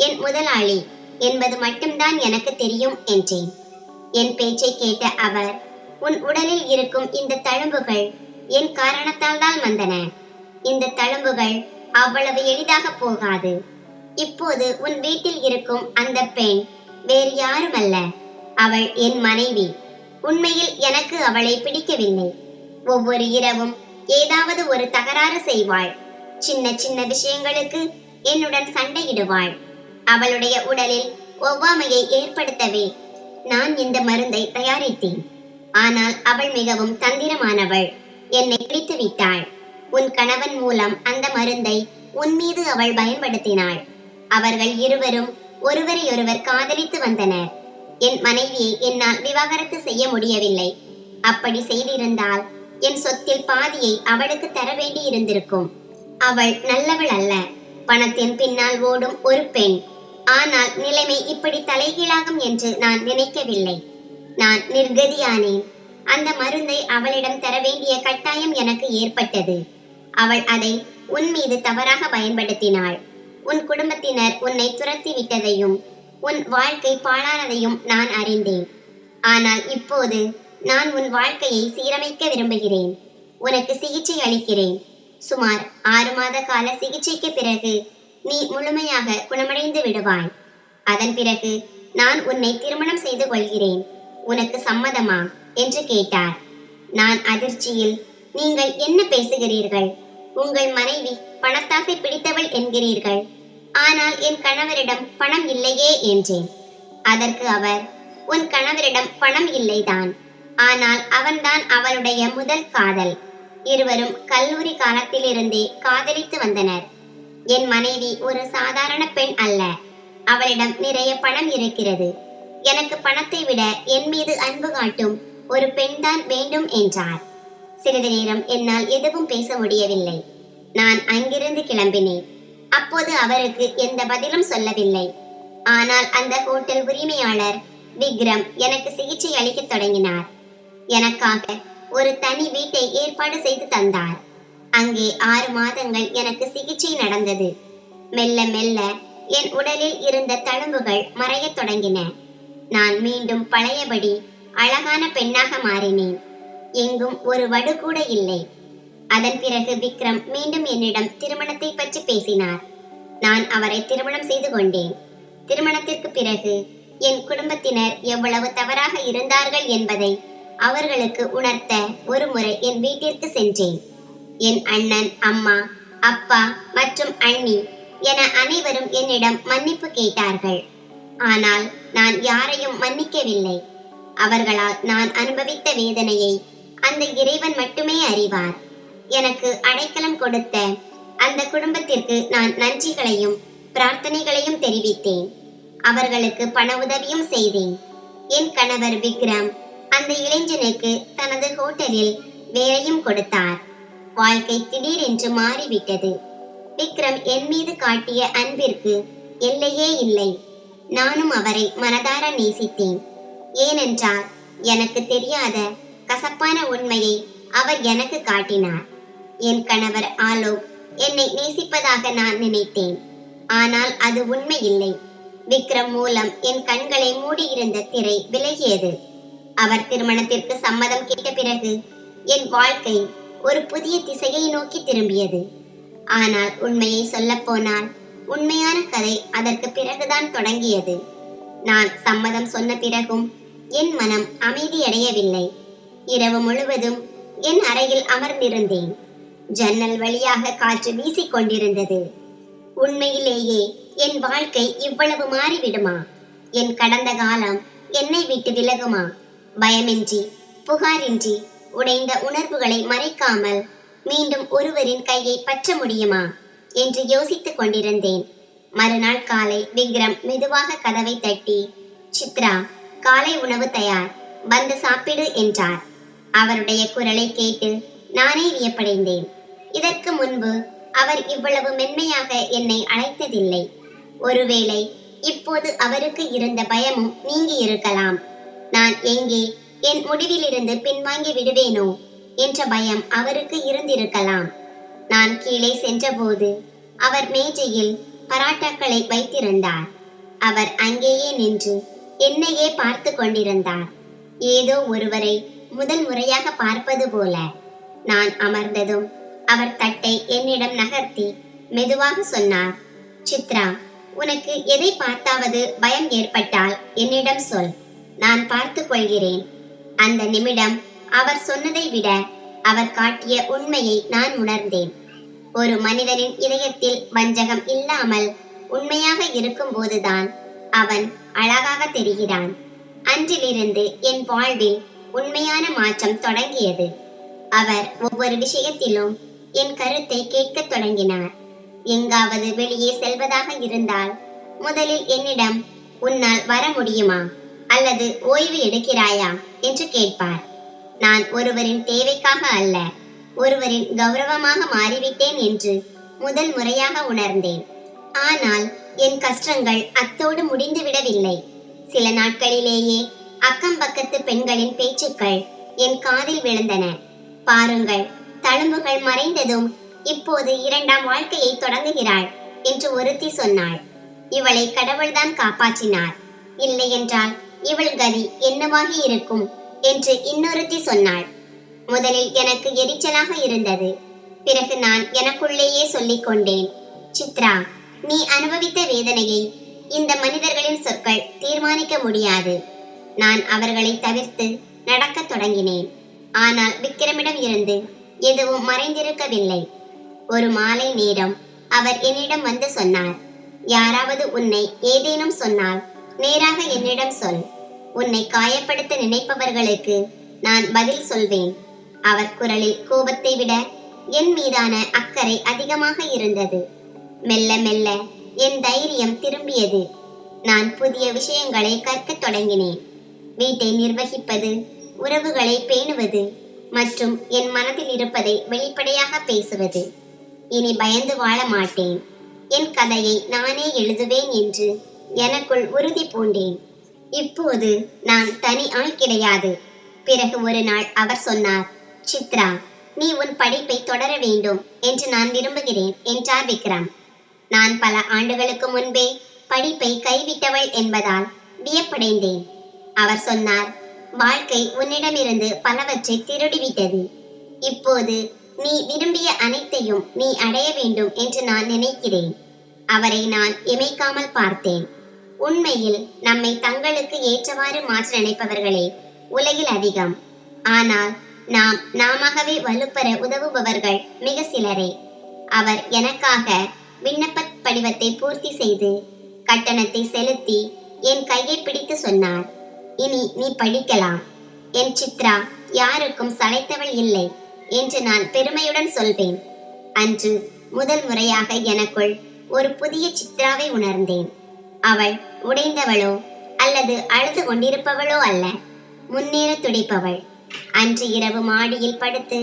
என் முதலாளி என்பது மட்டும்தான் எனக்கு தெரியும் என்றேன். என் பேச்சை கேட்ட அவர், உன் உடலில் இருக்கும் இந்த தழும்புகள் என் காரணத்தால் தான் வந்தன. இந்த தழும்புகள் அவ்வளவு எளிதாக போகாது. இப்போது உன் வீட்டில் இருக்கும் அந்த பெண் வேறு யாருமல்ல, அவள் என் மனைவி. உண்மையில் எனக்கு அவளை பிடிக்கவில்லை. ஒவ்வொரு இரவும் ஏதாவது ஒரு தகராறு செய்வாள். சின்ன சின்ன விஷயங்களுக்கு என்னுடன் சண்டையிடுவாள். அவளுடைய உடலில் ஒவ்வாமையை ஏற்படுத்தவே நான் இந்த மருந்தை தயாரித்தேன். ஆனால் அவள் மிகவும் தந்திரமானவள். என்னை பிடித்து விட்டாள். உன் கணவன் மூலம் அந்த மருந்தை உன் மீது அவள் பயன்படுத்தினாள். அவர்கள் இருவரும் ஒருவரையொருவர் காதலித்து வந்தனர். என் மனைவியை என்னால் விவாகரத்து செய்ய முடியவில்லை. அப்படி செய்திருந்தால் என் சொத்தில் பாதியை அவளுக்கு தர வேண்டி இருந்திருக்கும். அவள் நல்லவள் அல்ல, பணத்தின் பின்னால் ஓடும் ஒரு பெண். ஆனால் நிலைமை இப்படி தலைகீழாகும் என்று நான் நினைக்கவில்லை. நான் நிர்கதியானேன். அந்த மருந்தை அவளிடம் தர வேண்டிய கட்டாயம் எனக்கு ஏற்பட்டது. அவள் அதை உன் மீது தவறாக பயன்படுத்தினாள். உன் குடும்பத்தினர் உன்னை துரத்தி விட்டதையும் உன் வாழ்க்கை பாழானதையும் நான் அறிந்தேன். ஆனால் இப்போது நான் உன் வாழ்க்கையை சீரமைக்க விரும்புகிறேன். உனக்கு சிகிச்சை அளிக்கிறேன். சுமார் 6 மாத கால சிகிச்சைக்கு பிறகு நீ முழுமையாக குணமடைந்து விடுவாய். அதன் பிறகு நான் உன்னை திருமணம் செய்து கொள்கிறேன். உனக்கு சம்மதமா என்று கேட்டார். நான் அதிர்ச்சியில், நீங்கள் என்ன பேசுகிறீர்கள்? உங்கள் மனைவி பணத்தாசை பிடித்தவள் என்கிறீர்கள். ஆனால் என் கணவரிடம் பணம் இல்லையே என்றேன். அதற்கு அவர், உன் கணவரிடம் பணம் இல்லைதான், ஆனால் அவன்தான் அவளுடைய முதல் காதல். இருவரும் கல்லூரி காலத்திலிருந்தே காதலித்து வந்தனர். என் மனைவி ஒரு சாதாரண பெண் அல்ல. அவளிடம் நிறைய பணம் இருக்கிறது. எனக்கு பணத்தை விட என் மீது அன்பு காட்டும் ஒரு பெண்தான் வேண்டும் என்றார். சிறிது நேரம் என்னால் எதுவும் பேச முடியவில்லை. நான் அங்கிருந்து கிளம்பினேன். அப்போது அவருக்கு எந்த பதிலும் சொல்லவில்லை. ஆனால் அந்த ஹோட்டல் உரிமையாளர் விக்ரம் எனக்கு சிகிச்சை அளிக்க தொடங்கினார். எனக்காக ஒரு தனி வீட்டை ஏற்பாடு செய்து தந்தார். அங்கே 6 மாதங்கள் எனக்கு சிகிச்சை நடந்தது. மெல்ல மெல்ல என் உடலில் இருந்த தழும்புகள் மறையத் தொடங்கின. நான் மீண்டும் பழையபடி அழகான பெண்ணாக மாறினேன். எங்கும் ஒரு வடு கூட இல்லை. அதன் பிறகு விக்ரம் மீண்டும் என்னிடம் திருமணத்தை பற்றி பேசினார். நான் அவரை திருமணம் செய்து கொண்டேன். திருமணத்திற்கு பிறகு என் குடும்பத்தினர் எவ்வளவு தவறாக இருந்தார்கள் என்பதை அவர்களுக்கு உணர்த்த ஒரு முறை என் வீட்டிற்கு சென்றேன். என் அண்ணன், அம்மா, அப்பா மற்றும் அண்ணி என அனைவரும் என்னிடம் மன்னிப்பு கேட்டார்கள். ஆனால் நான் யாரையும் மன்னிக்கவில்லை. அவர்களால் நான் அனுபவித்த வேதனையை அந்த இறைவன் மட்டுமே அறிவார். எனக்கு அடைக்கலம் கொடுத்த அந்த குடும்பத்திற்கு நான் நன்றிகளையும் பிரார்த்தனைகளையும் தெரிவித்தேன். அவர்களுக்கு பண உதவியும் செய்தேன். என் கணவர் விக்ரம் அந்த இளைஞனுக்கு தனது ஹோட்டலில் வேலையும் கொடுத்தார். வாழ்க்கை திடீரென்று மாறிவிட்டது. விக்ரம் என் மீது காட்டிய அன்பிற்கு எல்லையே இல்லை. நானும் அவரை மனதார நேசித்தேன். ஏனென்றால் எனக்கு தெரியாத கசப்பான உண்மையை அவர் எனக்கு காட்டினார். என் கணவர் ஆலோக் என்னை நேசிப்பதாக நான் நினைத்தேன். ஆனால் அது உண்மை இல்லை. விக்ரம் மூலம் என் கண்களை மூடியிருந்த திரை விலகியது. அவர் திருமணத்திற்கு சம்மதம் கேட்ட பிறகு என் வாழ்க்கை ஒரு புதிய திசையை நோக்கி திரும்பியது. ஆனால் உண்மையை சொல்ல போனால் உண்மையான கதை அதற்கு பிறகுதான் தொடங்கியது. நான் சம்மதம் சொன்ன பிறகும் என் மனம் அமைதியடையவில்லை. இரவு முழுவதும் என் அறையில் அமர்ந்திருந்தேன். ஜன்னல் வழியாக காற்று வீசிக் கொண்டிருந்தது. உண்மையிலேயே என் வாழ்க்கை இவ்வளவு மாறிவிடுமா? என் கடந்த காலம் என்னை விட்டு விலகுமா? பயமின்றி, புகாரின்றி, உடைந்த உணர்வுகளை மறைக்காமல் மீண்டும் ஒருவரின் கையை பற்ற முடியுமா என்று யோசித்துக் கொண்டிருந்தேன். மறுநாள் காலை விக்ரம் மெதுவாக கதவை தட்டி, சித்ரா, காலை உணவு தயார், வந்து சாப்பிடு என்றார். அவருடைய குரலை கேட்டு நானே வியப்படைந்தேன். இதற்கு முன்பு அவர் இவ்வளவு மென்மையாக என்னை அழைத்ததில்லை. ஒருவேளை இப்போது அவருக்கு இருந்த பயமும் நீங்கி இருக்கலாம். நான் எங்கே என் முடிவிலிருந்து பின்வாங்கி விடுவேனோ என்ற பயம் அவருக்கு இருந்திருக்கலாம். நான் கீழே சென்றபோது அவர் மேஜையில் பராட்டாக்களை வைத்திருந்தார். அவர் அங்கேயே நின்று என்னையே பார்த்து கொண்டிருந்தார். ஏதோ ஒருவரை முதல் முறையாக பார்ப்பது போல. நான் அமர்ந்ததும் அவர் தட்டை என்னிடம் நகர்த்தி மெதுவாக சொன்னார், சித்ரா, உனக்கு எதை பார்த்தாவது பயம் ஏற்பட்டால் என்னிடம் சொல், நான் பார்த்து கொள்கிறேன். அந்த நிமிடம் அவர் சொன்னதை விட அவர் காட்டிய உண்மையை நான் உணர்ந்தேன். ஒரு மனிதனின் இதயத்தில் வஞ்சகம் இல்லாமல் உண்மையாக இருக்கும் போதுதான் அவன் அழகாக தெரிகிறான். அன்றிலிருந்து என் வாழ்வில் உண்மையான மாற்றம் தொடங்கியது. அவர் ஒவ்வொரு விஷயத்திலும் என் கருத்தை கேட்கத் தொடங்கினார். எங்காவது வெளியே செல்வதாக இருந்தால் முதலில் என்னிடம் உன்னால் வர முடியுமா அல்லது ஓய்வு எடுக்கிறாயா என்று கேட்பார். நான் ஒருவரின் தேவைக்காக அல்ல, ஒருவரின் கௌரவமாக மாறிவிட்டேன் என்று முதல் முறையாக உணர்ந்தேன். ஆனால் என் கஷ்டங்கள் அத்தோடு முடிந்துவிடவில்லை. சில நாட்களிலேயே அக்கம் பக்கத்து பெண்களின் பேச்சுக்கள் என் காதில் விழுந்தன. பாருங்கள், தழும்புகள் மறைந்ததும் இப்போது 2ஆம் வாழ்க்கையை தொடங்குகிறாள் என்று ஒருத்தி சொன்னாள். இவளை கடவுள்தான் காப்பாற்றினார், இல்லை என்றால் இவள் கதி என்னவாகி இருக்கும் என்று இன்னொருத்தி சொன்னாள். முதலில் எனக்கு எரிச்சலாக இருந்தது. பிறகு நான் எனக்குள்ளேயே சொல்லிக் கொண்டேன், சித்ரா, நீ அனுபவித்த வேதனையை இந்த மனிதர்களின் சொற்கள் தீர்மானிக்க முடியாது. நான் அவர்களை தவிர்த்து நடக்கத் தொடங்கினேன். ஆனால் விக்ரமிடம் இருந்து எதுவும் மறைந்திருக்கவில்லை. ஒரு மாலை நேரம் அவர் என்னிடம் வந்து சொன்னார், யாராவது உன்னை ஏதேனும் சொன்னால் நேராக என்னிடம் சொல். உன்னை காயப்படுத்த நினைப்பவர்களுக்கு நான் பதில் சொல்வேன். அவர் குரலில் கோபத்தை விட என் மீதான அக்கறை அதிகமாக இருந்தது. மெல்ல மெல்ல என் தைரியம் திரும்பியது. நான் புதிய விஷயங்களை கற்கத் தொடங்கினேன். வீட்டை நிர்வகிப்பது, உறவுகளை பேணுவது மற்றும் என் மனதில் இருப்பதை வெளிப்படையாக பேசுவது. இனி பயந்து வாழ மாட்டேன். என் கதையை நானே எழுதுவேன் என்று எனக்குள் உறுதி பூண்டேன். இப்போது நான் தனி ஆள் கிடையாது. பிறகு ஒரு நாள் அவர் சொன்னார், சித்ரா, நீ உன் படிப்பை தொடர வேண்டும் என்று நான் விரும்புகிறேன் என்றார் விக்ரம். நான் பல ஆண்டுகளுக்கு முன்பே படிப்பை கைவிட்டவள் என்பதால் வியப்படைந்தேன். அவர் சொன்னார், வாழ்க்கை உன்னிடமிருந்து பலவற்றை திருடிவிட்டது. இப்போது நீ விரும்பிய அனைத்தையும் நீ அடைய வேண்டும் என்று நான் நினைக்கிறேன். அவரை நான் இமைக்காமல் பார்த்தேன். உண்மையில் நம்மை தங்களுக்கு ஏற்றவாறு மாற்ற நினைப்பவர்களே உலகில் அதிகம். ஆனால் நாமவே வலுப்பெற உதவுபவர்கள் மிக சிலரே. அவர் எனக்காக விண்ணப்ப படிவத்தை பூர்த்தி செய்து கட்டணத்தை செலுத்தி என் கையை பிடித்து சொன்னார், இனி நீ படிக்கலாம். என் சித்ரா யாருக்கும் சளைத்தவள் இல்லை என்று நான் பெருமையுடன் சொல்வேன். அன்று முதல் முறையாக எனக்குள் ஒரு புதிய சித்ராவை உணர்ந்தேன். அவள் உடைந்தவளோ அல்லது அழுது கொண்டிருப்பவளோ அல்ல, முன்னேற துடிப்பவள். அன்று இரவு மாடியில் படுத்து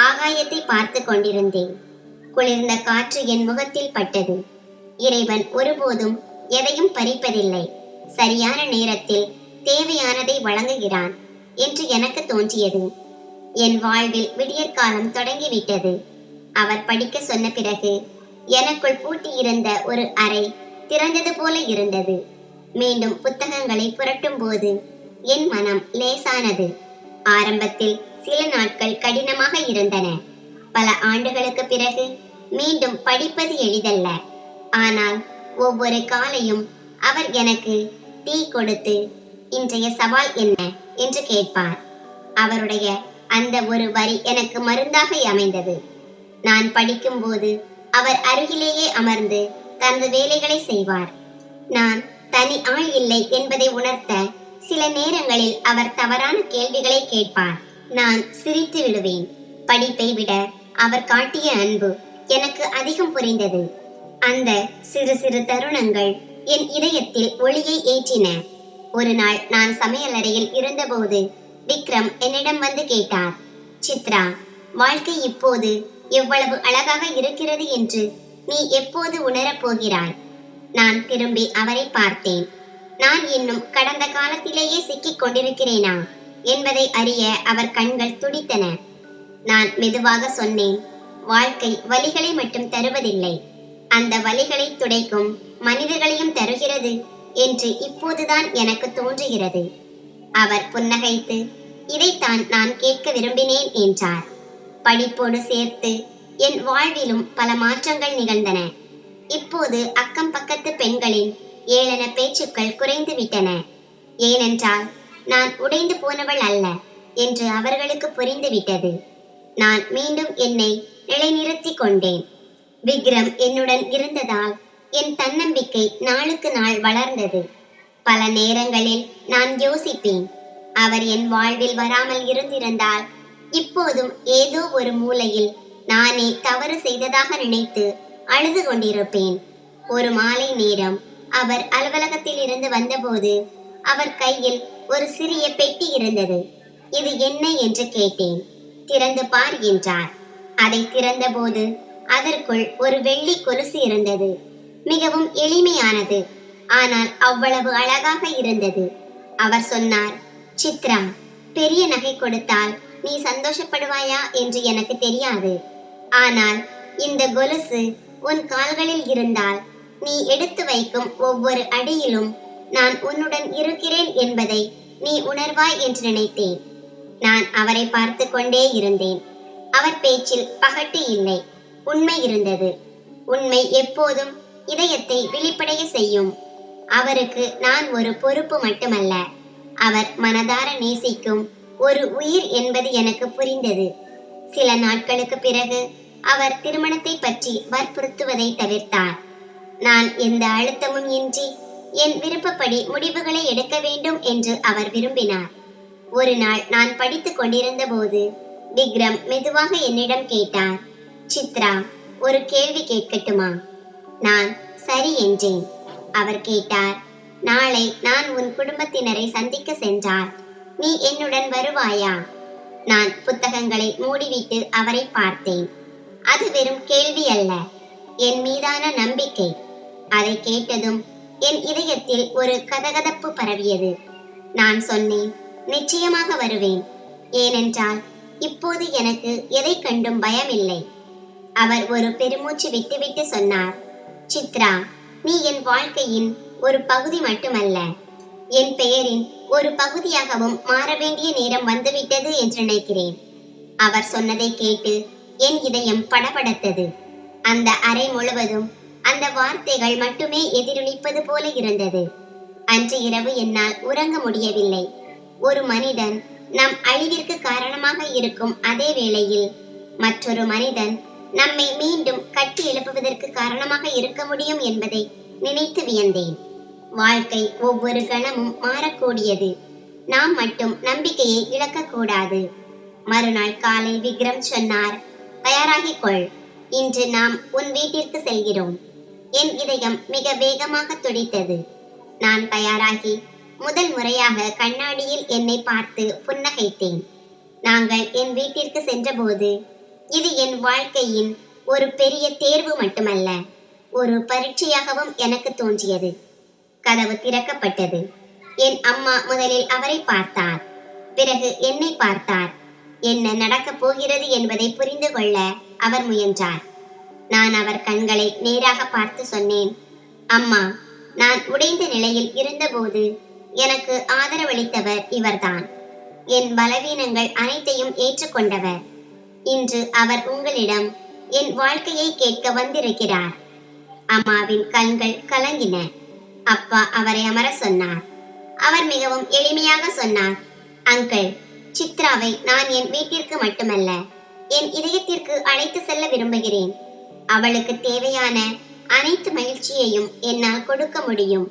ஆகாயத்தை பார்த்து கொண்டிருந்தேன். குளிர்ந்த காற்று என் முகத்தில் பட்டது. இறைவன் ஒருபோதும் எதையும் பறிப்பதில்லை, சரியான நேரத்தில் தேவையானதை வழங்குகிறான் என்று எனக்கு தோன்றியது. என் வாழ்வில் விடியற்காலம் தொடங்கிவிட்டது. அவர் படிக்க சொன்ன பிறகு எனக்குள் பூட்டியிருந்த ஒரு அறை திறந்தது போல இருந்தது. மீண்டும் புத்தகங்களை புரட்டும் போது என் மனம் லேசானது. ஆரம்பத்தில் சில நாட்கள் கடினமாக இருந்தன. பல ஆண்டுகளுக்கு பிறகு மீண்டும் படிப்பது எளிதல்ல. ஆனால் ஒவ்வொரு காலையும் அவர் எனக்கு டீ கொடுத்து இன்றைய சவால் என்ன என்று கேட்பார். அவருடைய அந்த ஒரு வரி எனக்கு மருந்தாக அமைந்தது. நான் படிக்கும்போது அவர் அருகிலேயே அமர்ந்து தனது வேலைகளை செய்வார். நான் தனி ஆள் இல்லை என்பதை உணர்த்த சில நேரங்களில் அவர் தவறான கேள்விகளை கேட்பார். நான் சிரித்து விடுவேன். படிப்பை விட அவர் காட்டிய அன்பு எனக்கு அதிகம் புரிந்தது. அந்த சிறு சிறு தருணங்கள் என் இதயத்தில் ஒளியை ஏற்றின. ஒரு நாள் நான் சமையலறையில் இருந்தபோது விக்ரம் என்னிடம் வந்து கேட்டார், சித்ரா, வாழ்க்கை இப்போது எவ்வளவு அழகாக இருக்கிறது என்று நீ எப்போது உணரப் போகிறாய்? நான் திரும்பி அவரை பார்த்தேன். நான் இன்னும் கடந்த காலத்திலேயே சிக்கிக் கொண்டிருக்கிறேனா என்பதை அறிய அவர் கண்கள் துடித்தன. நான் மெதுவாக சொன்னேன், வாழ்க்கை வலிகளை மட்டும் தருவதில்லை, அந்த வலிகளை துடைக்கும் மனிதர்களையும் தருகிறது என்று இப்போதுதான் எனக்கு தோன்றுகிறது. அவர் புன்னகைத்து, இதைத்தான் நான் கேட்க விரும்பினேன் என்றார். படிப்போடு சேர்த்து என் வாழ்விலும் பல மாற்றங்கள் நிகழ்ந்தன. இப்போது அக்கம் பக்கத்து பெண்களின் ஏளன பேச்சுக்கள் குறைந்து விட்டன. ஏனென்றால் நான் உடைந்து போனவள் அல்ல என்று அவர்களுக்கு புரிந்துவிட்டது. நான் மீண்டும் என்னை நிலைநிறுத்தி கொண்டேன். விக்ரம் என்னுடன் இருந்ததால் என் தன்னம்பிக்கை நாளுக்கு நாள் வளர்ந்தது. பல நேரங்களில் நான் யோசிப்பேன், அவர் என் வாழ்வில் வராமல் இருந்திருந்தால் இப்போதும் ஏதோ ஒரு மூலையில் நானே தவறு செய்ததாக நினைத்து அழுது கொண்டிருப்பேன். ஒரு மாலை நேரம் அவர் அலுவலகத்தில் இருந்து வந்தபோது அவர் கையில் ஒரு சிறிய பெட்டி இருந்தது. இது என்ன என்று கேட்டேன். திறந்து பார் என்றார். அதை திறந்தபோது அதற்குள் ஒரு வெள்ளி கொலுசு இருந்தது. மிகவும் எளிமையானது, ஆனால் அவ்வளவு அழகாக இருந்தது. அவர் சொன்னார், சித்ரா, பெரிய நகை கொடுத்தால் நீ சந்தோஷப்படுவாயா என்று எனக்கு தெரியாது. ஆனால் இந்த கொலுசு உன் கால்களில் இருந்தால் நீ எடுத்து வைக்கும் ஒவ்வொரு அடியிலும் நான் உன்னுடன் இருக்கிறேன் என்பதை நீ உணர்வாய் என்று நினைத்தேன். நான் அவரை பார்த்து கொண்டே இருந்தேன். அவர் பேச்சில் பகட்டு இல்லை, உண்மை இருந்தது. உண்மை எப்போதும் இதயத்தை விழிப்படைய செய்யும். அவருக்கு நான் ஒரு பொறுப்பு மட்டுமல்ல, அவர் மனதார நேசிக்கும் ஒரு உயிர் என்பது எனக்கு புரிந்தது. சில நாட்களுக்கு பிறகு அவர் திருமணத்தை பற்றி வற்புறுத்துவதை தவிர்த்தார். நான் எந்த அழுத்தமும் இன்றி என் விருப்பப்படி முடிவுகளை எடுக்க வேண்டும் என்று அவர் விரும்பினார். ஒரு நாள் நான் படித்துக் கொண்டிருந்த போது விக்ரம் மெதுவாக என்னிடம் கேட்டார், சித்ரா, ஒரு கேள்வி கேட்கட்டுமா? நான் சரி என்றேன். அவர் கேட்டார், நாளை நான் உன் குடும்பத்தினரை சந்திக்க சென்றால் நீ என்னுடன் வருவாயா? நான் புத்தகங்களை மூடிவிட்டு அவரை பார்த்தேன். அது வெறும் கேள்வி அல்ல, என் மீதான நம்பிக்கை. அதை கேட்டதும் என் இதயத்தில் ஒரு கதகதப்பு பரவியது. நான் சொன்னேன், நிச்சயமாக வருவேன். ஏனென்றால் இப்போது எனக்கு எதை கண்டும் பயமில்லை. அவர் ஒரு பெருமூச்சு விட்டுவிட்டு சொன்னார், சித்ரா, நீ என் வாழ்க்கையின் ஒரு பகுதி மட்டுமல்ல, என் பெயரின் ஒரு பகுதியாகவும் மாற வேண்டிய நேரம் வந்துவிட்டது என்று நினைக்கிறேன். அவர் சொன்னதை கேட்டு என் இதயம் படபடத்தது. அந்த அறை முழுவதும் அந்த வார்த்தைகள் மட்டுமே எதிரொலிப்பது போல இருந்தது. அன்று இரவு என்னால் உறங்க முடியவில்லை. ஒரு மனிதன் நம் அழிவிற்கு காரணமாக இருக்கும் அதே வேளையில் மற்றொரு மனிதன் நம்மை மீண்டும் கட்டி எழுப்புவதற்கு காரணமாக இருக்க முடியும் என்பதை நினைத்து வியந்தேன். வாழ்க்கை ஒவ்வொரு கணமும் மாறக்கூடியது. நாம் மட்டும் நம்பிக்கையை இழக்கக்கூடாது. மறுநாள் காலை விக்ரம் சொன்னார், தயாராகிக் கொள், இன்று நாம் உன் வீட்டிற்கு செல்கிறோம். என் இதயம் மிக வேகமாக துடித்தது. நான் தயாராகி முதல் முறையாக கண்ணாடியில் என்னை பார்த்து புன்னகைத்தேன். நாங்கள் என் வீட்டிற்கு சென்றபோது இது என் வாழ்க்கையின் ஒரு பெரிய தேர்வு மட்டுமல்ல, ஒரு பரீட்சையாகவும் எனக்கு தோன்றியது. கதவு திறக்கப்பட்டது. என் அம்மா முதலில் அவரை பார்த்தார், பிறகு என்னை பார்த்தார். என்ன நடக்கப் போகிறது என்பதை புரிந்து கொள்ள அவர் முயன்றார். நான் அவர் கண்களை நேராக பார்த்து சொன்னேன், அம்மா, நான் உடைந்த நிலையில் இருந்தபோது எனக்கு ஆதரவளித்தவர் இவர்தான். என் பலவீனங்கள் அனைத்தையும் ஏற்றுக்கொண்டவர். இன்று அவர் உங்களிடம் என் வாழ்க்கையை கேட்க வந்திருக்கிறார். அம்மாவின் கண்கள் கலங்கின. அப்பா அவரை அமர சொன்னார். அவர் மிகவும் எளிமையாக சொன்னார், அங்கிள், சித்ராவை நான் என் வீட்டிற்கு மட்டுமல்ல, என் இதயத்திற்கு அழைத்து செல்ல விரும்புகிறேன். அவளுக்கு தேவையான அனைத்து மகிழ்ச்சியையும் என்னால் கொடுக்க முடியும்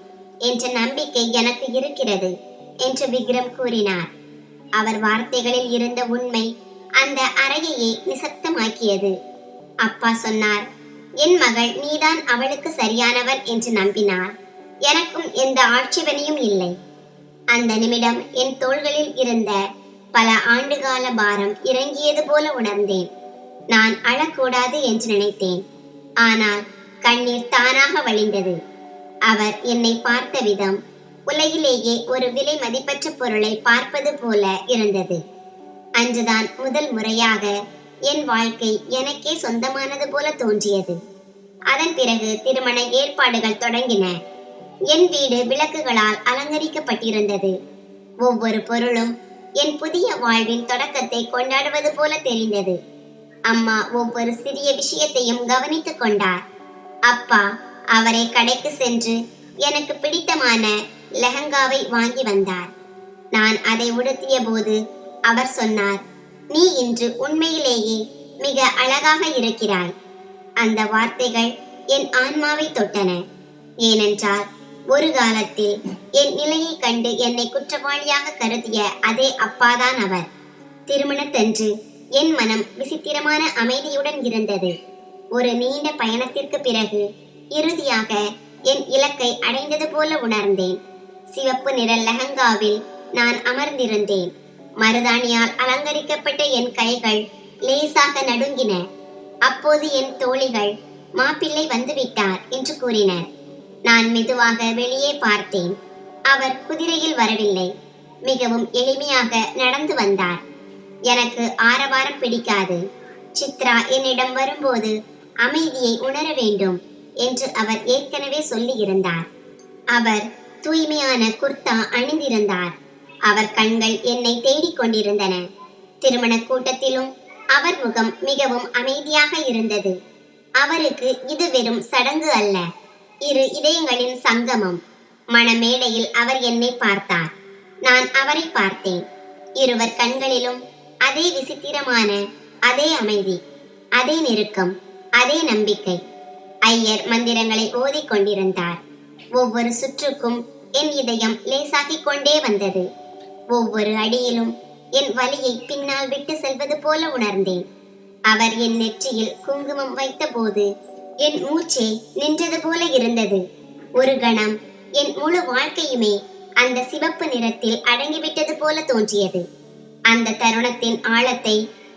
என்ற நம்பிக்கை எனக்கு இருக்கிறது என்று விக்ரம் கூறினார். அவர் வார்த்தைகளில் இருந்த உண்மை அந்த அறையையே நிசப்தமாக்கியது. அப்பா சொன்னார், என் மகள் நீதான் அவளுக்கு சரியானவன் என்று நம்பினார். எனக்கும் எந்த ஆட்சேபனையும் இல்லை. அந்த நிமிடம் என் தோள்களில் இருந்த பல ஆண்டுகால பாரம் இறங்கியது போல உணர்ந்தேன். நான் அழக்கூடாது என்று நினைத்தேன். ஆனால் கண்ணீர் தானாக வழிந்தது. அவர் என்னை பார்த்த விதம் உலகிலேயே ஒரு விலை மதிப்பற்ற பொருளை பார்ப்பது போல இருந்தது. அன்றுதான் முதல் முறையாக என் வாழ்க்கை எனக்கே சொந்தமானது போல தோன்றியது. அதன் பிறகு திருமண ஏற்பாடுகள் தொடங்கின. என் வீடு விளக்குகளால் அலங்கரிக்கப்பட்டிருந்தது. ஒவ்வொரு பொருளும் என் புதிய வாழ்வின் தொடக்கத்தை கொண்டாடுவது போல தெரிந்தது. அம்மா ஒவ்வொரு சிறிய விஷயத்தையும் கவனித்துக் கொண்டார். அப்பா அவரை கடைக்கு சென்று எனக்கு பிடித்தமான லெஹங்காவை வாங்கி வந்தார். நான் அதை உடுத்திய போது அவர் சொன்னார், நீ இன்று உண்மையிலேயே மிக அழகாக இருக்கிறாய். அந்த வார்த்தைகள் என் ஆன்மாவை தொட்டன. ஏனென்றால் ஒரு காலத்தில் என் நிலையை கண்டு என்னை குற்றவாளியாக கருதிய அதே அப்பாதான் அவர். திருமணத்தன்று என் மனம் விசித்திரமான அமைதியுடன் இருந்தது. ஒரு நீண்ட பயணத்திற்கு பிறகு இறுதியாக என் இலக்கை அடைந்தது போல உணர்ந்தேன். சிவப்பு நிற லெஹங்காவில் நான் அமர்ந்திருந்தேன். மருதாணியால் அலங்கரிக்கப்பட்ட என் கைகள் லேசாக நடுங்கின. அப்போது என் தோழிகள் மாப்பிள்ளை வந்துவிட்டார் என்று கூறினர். நான் மெதுவாக வெளியே பார்த்தேன். அவர் குதிரையில் வரவில்லை, மிகவும் எளிமையாக நடந்து வந்தார். எனக்கு ஆரவாரம் பிடிக்காது. சித்ரா என்னிடம் வரும்போது அமைதியை உணர வேண்டும் என்று அவர் ஏற்கனவே சொல்லி இருந்தார். அவர் தூய்மையான குர்தா அணிந்திருந்தார். அவர் கண்கள் என்னை தேடிக் கொண்டிருந்தன. திருமண கூட்டத்திலும் அவர் முகம் மிகவும் அமைதியாக இருந்தது. அவருக்கு இது வெறும் சடங்கு அல்ல, இரு இதயங்களின் சங்கமம். மணமேடையில் அவர் என்னை பார்த்தார். நான் அவரை பார்த்தேன். இருவர் கண்களிலும் அதே விசித்திரமான அதே அமைதி, அதே நெருக்கம், அதே நம்பிக்கை. ஐயர் மந்திரங்களை ஓதிக் கொண்டிருந்தார். ஒவ்வொரு சுற்றுக்கும் என் இதயம் லேசாகிக் கொண்டே வந்தது. ஒவ்வொரு அடியிலும் என் வலியை பின்னால் விட்டு செல்வது போல உணர்ந்தேன். அவர் என் நெற்றியில் குங்குமம் வைத்த போது என் மூச்சே நின்றது போல இருந்தது. ஒரு கணம் என் முழு வாழ்க்கையுமே அந்த சிவப்பு நிறத்தில் அடங்கிவிட்டது போல தோன்றியது. அந்த தருணத்தின் ஆழத்தை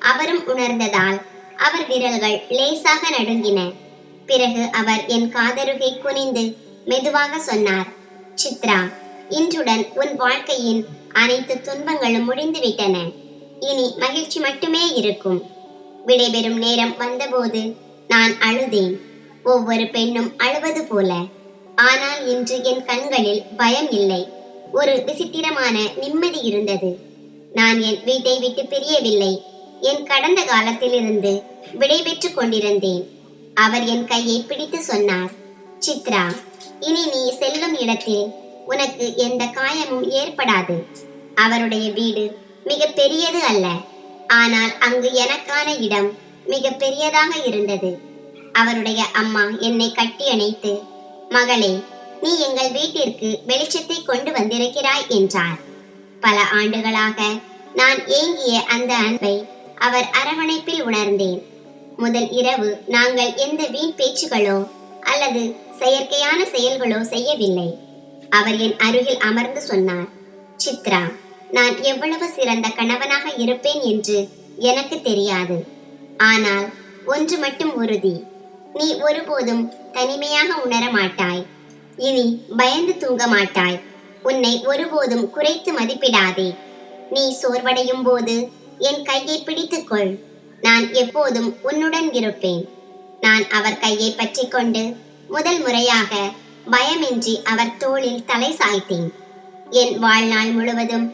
அவரும் உணர்ந்ததால் அவர் விரல்கள் லேசாக நடுங்கின. பிறகு அவர் என் காதருகை குனிந்து மெதுவாக சொன்னார், சித்ரா, இன்றுடன் உன் வாழ்க்கையின் அனைத்து துன்பங்களும் முடிந்துவிட்டன. இனி மகிழ்ச்சி மட்டுமே இருக்கும். விடைபெறும் நேரம் வந்தபோது நான் அழுதேன், ஒவ்வொரு பெண்ணும் அழுவது போல. ஆனால் இன்று என் கண்களில் பயம் இல்லை, ஒரு விசித்திரமான நிம்மதி இருந்தது. நான் என் வீட்டை விட்டு பிரியவில்லை, என் கடந்த காலத்திலிருந்து விடை பெற்றுக் கொண்டிருந்தேன். அவர் என் கையை பிடித்து சொன்னார், சித்ரா, இனி நீ செல்லும் இடத்தில் உனக்கு எந்த காயமும் ஏற்படாது. அவருடைய வீடு மிக பெரியது அல்ல, ஆனால் அங்கு எனக்கான இடம் மிக பெரியதாக இருந்தது. அவருடைய அம்மா என்னை கட்டி அணைத்து, மகளே, நீ எங்கள் வீட்டிற்கு வெளிச்சத்தை கொண்டு வந்திருக்கிறாய் என்றார். பல ஆண்டுகளாக நான் ஏங்கிய அந்த அன்பை அவர் அரவணைப்பில் உணர்ந்தேன். முதல் இரவு நாங்கள் எந்த வீண் பேச்சுகளோ அல்லது செயற்கையான செயல்களோ செய்யவில்லை. அவர் என் அருகில் அமர்ந்து சொன்னார், சித்ரா, நான் எவ்வளவு சிறந்த கணவனாக இருப்பேன் என்று எனக்கு தெரியாது. ஆனால் ஒன்று மட்டும் உறுதி, நீ ஒருபோதும் தனிமையாக உணர மாட்டாய். இனி பயந்து தூங்க மாட்டாய். உன்னை ஒருபோதும் குறைத்து மதிப்பிடாதே. நீ சோர்வடையும் போது என் கையை பிடித்துக்கொள். நான் எப்போதும் உன்னுடன் இருப்பேன். நான் அவர் கையை பற்றி கொண்டு முதல் முறையாக பயமின்றி அவர் தோளில் தலை சாய்த்தேன். என் வாழ்நாள் முழுவதும்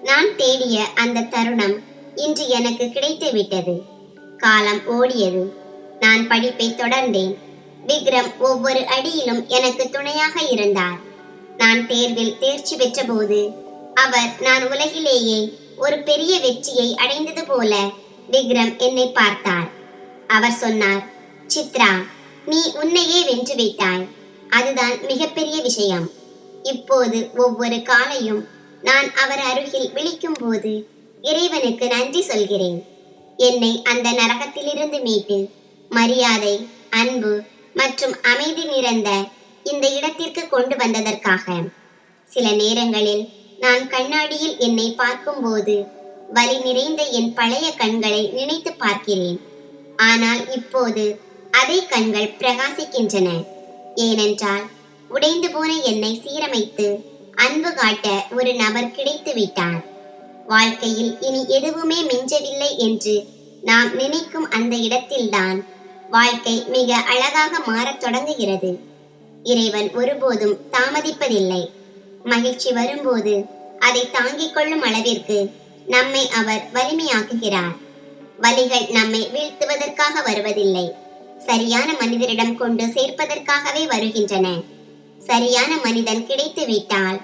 நான் தேடிய அந்த தருணம் இன்று எனக்கு கிடைத்து விட்டது. காலம் ஓடியது. நான் படிப்பை தொடர்ந்தேன். விக்ரம் ஒவ்வொரு அடியிலும் எனக்கு துணையாக இருந்தார். நான் தேர்வில் தேர்ச்சி பெற்ற போது அவர் நான் உலகிலேயே ஒரு பெரிய வெற்றியை அடைந்தது போல விக்ரம் என்னை பார்த்தார். அவர் சொன்னார், சித்ரா, நீ உன்னையே வென்று விட்டாய். அதுதான் மிகப்பெரிய விஷயம். இப்போது ஒவ்வொரு காலையும் நான் அவர் அருகில் விழிக்கும் போது இறைவனுக்கு நன்றி சொல்கிறேன். என்னை அந்த நரகத்திலிருந்து மீட்டு மரியாதை, அன்பு மற்றும் அமைதி நிறைந்த இந்த இடத்திற்கு கொண்டு வந்ததற்காக. சில நேரங்களில் நான் கண்ணாடியில் என்னை பார்க்கும்போது வலி நிறைந்த என் பழைய கண்களை நினைத்து பார்க்கிறேன். ஆனால் இப்போது அதே கண்கள் பிரகாசிக்கின்றன. ஏனென்றால் உடைந்து போன என்னை சீரமைத்து அன்பு காட்ட ஒரு நபர் கிடைத்து விட்டார். வாழ்க்கையில் இனி எதுவுமே மிஞ்சவில்லை என்று நாம் நினைக்கும் அந்த இடத்தில்தான் வாழ்க்கை மிக அழகாக மாறத் தொடங்குகிறது. இறைவன் ஒருபோதும் தாமதிப்பதில்லை. மகிழ்ச்சி வரும்போது அதை தாங்கிக் கொள்ளும் அளவிற்கு நம்மை அவர் வலிமையாக்குகிறார். வலிகள் நம்மை வீழ்த்துவதற்காக வருவதில்லை, சரியான மனிதரிடம் கொண்டு சேர்ப்பதற்காகவே வருகின்றன. சரியான மனிதன் கிடைத்து விட்டால்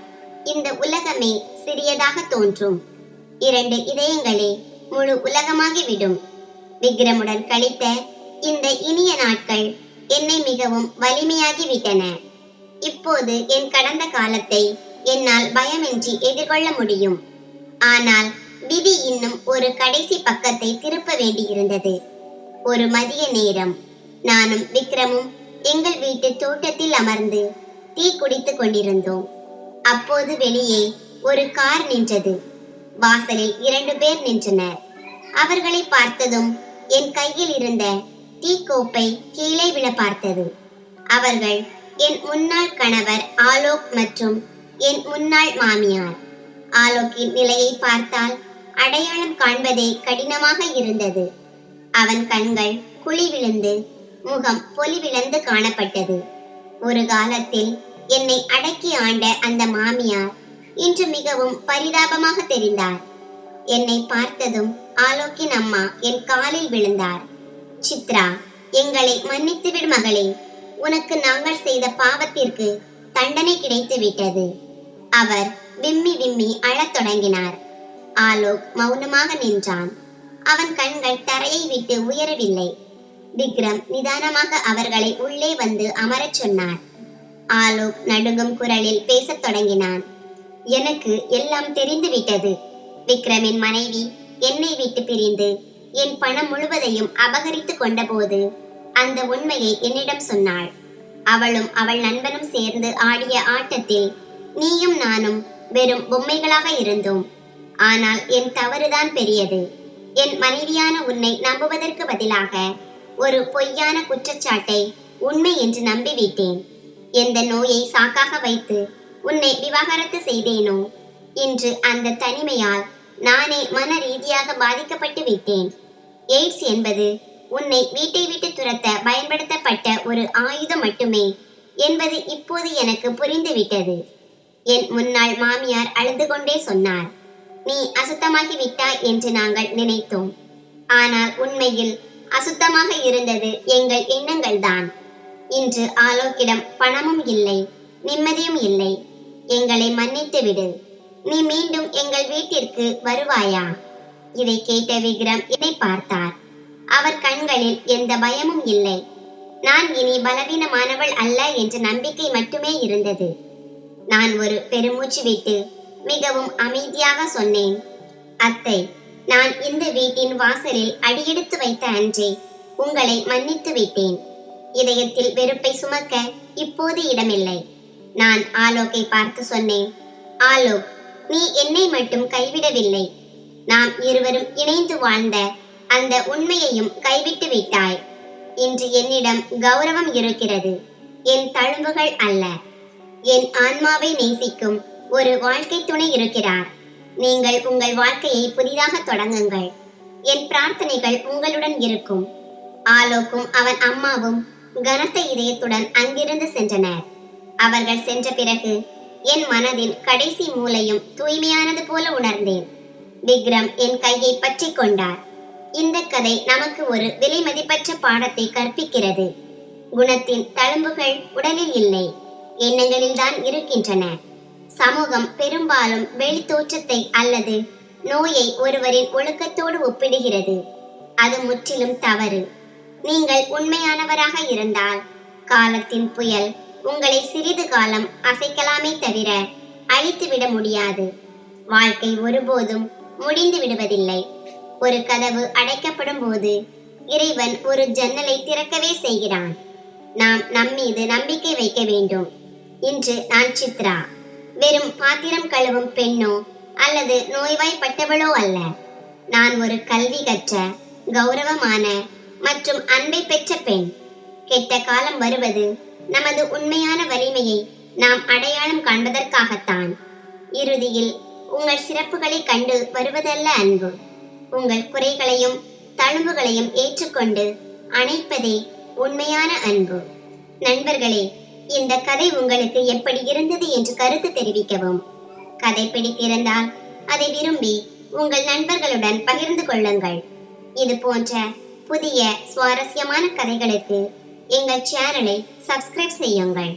இந்த உலகமே சிறியதாக தோன்றும். 2 இதயங்களே முழு உலகமாகிவிடும். விக்ரமுடன் கழித்த இந்த இனிய நாட்கள் என்னை மிகவும் வலிமையாகிவிட்டன. இப்போது என் கடந்த காலத்தை என்னால் பயமின்றி எதிர்கொள்ள முடியும். ஆனால் விதி இன்னும் ஒரு கடைசி பக்கத்தை திருப்ப வேண்டியிருந்தது. ஒரு மதிய நேரம் நானும் விக்ரமும் எங்கள் வீட்டு தோட்டத்தில் அமர்ந்து டீ குடித்துக் கொண்டிருந்தோம். அப்போது வெளியே ஒரு கார் நின்றது. வாசலில் 2 பேர் நின்றனர். அவர்களை பார்த்ததும் என் கையில் இருந்த டீ கோப்பை கீழே விழ பார்த்தது. அவர்கள் என் முன்னாள் கணவர் ஆலோக் மற்றும் என் முன்னாள் மாமியார். ஆலோக்கின் நிலையை பார்த்தால் அடையாளம் காண்பதே கடினமாக இருந்தது. அவன் கண்கள் குழி விழுந்து முகம் பொலிவிழந்து காணப்பட்டது. ஒரு காலத்தில் என்னை அடக்கி ஆண்ட அந்த மாமியார் இன்று மிகவும் பரிதாபமாக தெரிந்தார். என்னை பார்த்ததும் ஆலோக்கின் அம்மா என் காலில் விழுந்தார். சித்ரா, எங்களை மன்னித்துவிடு மகளே. உனக்கு நாங்கள் செய்த பாவத்திற்கு தண்டனை கிடைத்து விட்டது. அவர் விம்மி விம்மி அழத் தொடங்கினார். ஆலோக் மௌனமாக நின்றான். அவன் கண்கள் தரையை விட்டு உயரவில்லை. விக்ரம் நிதானமாக அவர்களை உள்ளே வந்து அமரச் சொன்னார். ஆலோக் நடுங்கும் குரலில் பேசத் தொடங்கினான். எனக்கு எல்லாம் தெரிந்து விட்டது. விக்ரமின் மனைவி என்னை விட்டு பிரிந்து என் பணம் முழுவதையும் அபகரித்து கொண்ட போது அந்த உண்மையை என்னிடம் சொன்னாள். அவளும் அவள் நண்பனும் சேர்ந்து ஆடிய ஆட்டத்தில் நீயும் நானும் வெறும் பொம்மைகளாக இருந்தோம். ஆனால் என் தவறுதான் பெரியது. என் மனைவியான உன்னை நம்புவதற்கு பதிலாக ஒரு பொய்யான குற்றச்சாட்டை உண்மை என்று நம்பிவிட்டேன். எந்த நோயை சாக்காக வைத்து உன்னை விவாகரத்து செய்தேனோ, இன்று அந்த தனிமையால் நானே மன ரீதியாக பாதிக்கப்பட்டு விட்டேன். எய்ட்ஸ் என்பது உன்னை வீட்டை விட்டு துரத்த பயன்படுத்தப்பட்ட ஒரு ஆயுதம் மட்டுமே என்பது இப்போது எனக்கு புரிந்துவிட்டது. என் முன்னாள் மாமியார் அழுது கொண்டே சொன்னார், நீ அசுத்தமாகி விட்டாய் என்று நாங்கள் நினைத்தோம். ஆனால் உண்மையில் அசுத்தமாக இருந்தது எங்கள் எண்ணங்கள் தான். இன்று ஆலோக்கிடம் பணமும் இல்லை, நிம்மதியும் இல்லை. எங்களை மன்னித்து விடு. நீ மீண்டும் எங்கள் வீட்டிற்கு வருவாயா? இதை கேட்ட விக்ரம் என்னை பார்த்தார். அவர் கண்களில் எந்த பயமும் இல்லை. நான் இனி பலவீனமானவள் அல்ல என்ற நம்பிக்கை மட்டுமே இருந்தது. நான் ஒரு பெருமூச்சு விட்டு மிகவும் அமைதியாக சொன்னேன், அத்தை, நான் இந்த வீட்டின் வாசலில் அடியெடுத்து வைத்த அன்றே உங்களை மன்னித்து விட்டேன். இதயத்தில் வெறுப்பை சுமக்க இப்போது இடமில்லை. நான் ஆலோக்கை பார்த்து சொன்னேன், ஆலோக், நீ என்னை மட்டும் கைவிடவில்லை. நாம் இருவரும் இணைந்து வாழ்ந்த அந்த உண்மையையும் கைவிட்டு விட்டாய். இன்று என்னிடம் கௌரவம் இருக்கிறது, என் தழும்புகள் அல்ல. என் ஆன்மாவை நேசிக்கும் ஒரு வாழ்க்கை துணை இருக்கிறார். நீங்கள் உங்கள் வாழ்க்கையை புதிதாக தொடங்குங்கள். என் பிரார்த்தனைகள் உங்களுடன் இருக்கும். ஆலோக்கும் அவன் அம்மாவும் கனத்த இதயத்துடன் அங்கிருந்து சென்றனர். அவர்கள் சென்ற பிறகு என் மனதின் கடைசி மூலையும் தூய்மையானது போல உணர்ந்தேன். விக்ரம் என் கையை பற்றி கொண்டார். இந்த கதை நமக்கு ஒரு விலை மதிப்பற்ற பாடத்தை கற்பிக்கிறது. குணத்தின் தழும்புகள் உடலில் இல்லை, எண்ணங்களில் தான் இருக்கின்றன. சமூகம் பெரும்பாலும் வெளி தோற்றத்தை அல்லது நோயை ஒருவரின் ஒழுக்கத்தோடு ஒப்பிடுகிறது. அது முற்றிலும் தவறு. நீங்கள் உண்மையானவராக இருந்தால் காலத்தின் புயல் உங்களை சிறிது காலம் அசைக்கலாமே தவிர அழித்துவிட முடியாது. வாழ்க்கை ஒருபோதும் முடிந்து விடுவதில்லை. ஒரு கதவு அடைக்கப்படும் போது இறைவன் ஒரு ஜன்னலை திறக்கவே செய்கிறான். நாம் நம்மீது நம்பிக்கை வைக்க வேண்டும். இன்று நான் சித்ரா, வெறும் பாத்திரம் கழுவும் பெண்ணோ அல்லது நோய்வாய்ப்பட்டவளோ அல்ல. நான் ஒரு கல்வி கற்ற, கௌரவமான மற்றும் அன்பை பெற்ற பெண். கெட்ட காலம் வருவது நமது உண்மையான வலிமையை நாம் அடையாளம் காண்பதற்காகத்தான். இறுதியில் உங்கள் சிறப்புகளை கண்டு வருவதல்ல அன்பு, உங்கள் குறைகளையும் தழும்புகளையும் ஏற்றுக்கொண்டு அணைப்பதே உண்மையான அன்பு. நண்பர்களே, இந்த கதை உங்களுக்கு எப்படி இருந்தது என்று கருத்து தெரிவிக்கவும். கதை பிடித்திருந்தால் அதை விரும்பி உங்கள் நண்பர்களுடன் பகிர்ந்து கொள்ளுங்கள். இது போன்ற புதிய சுவாரஸ்யமான கதைகளுக்கு எங்கள் சேனலை சப்ஸ்கிரைப் செய்யுங்கள்.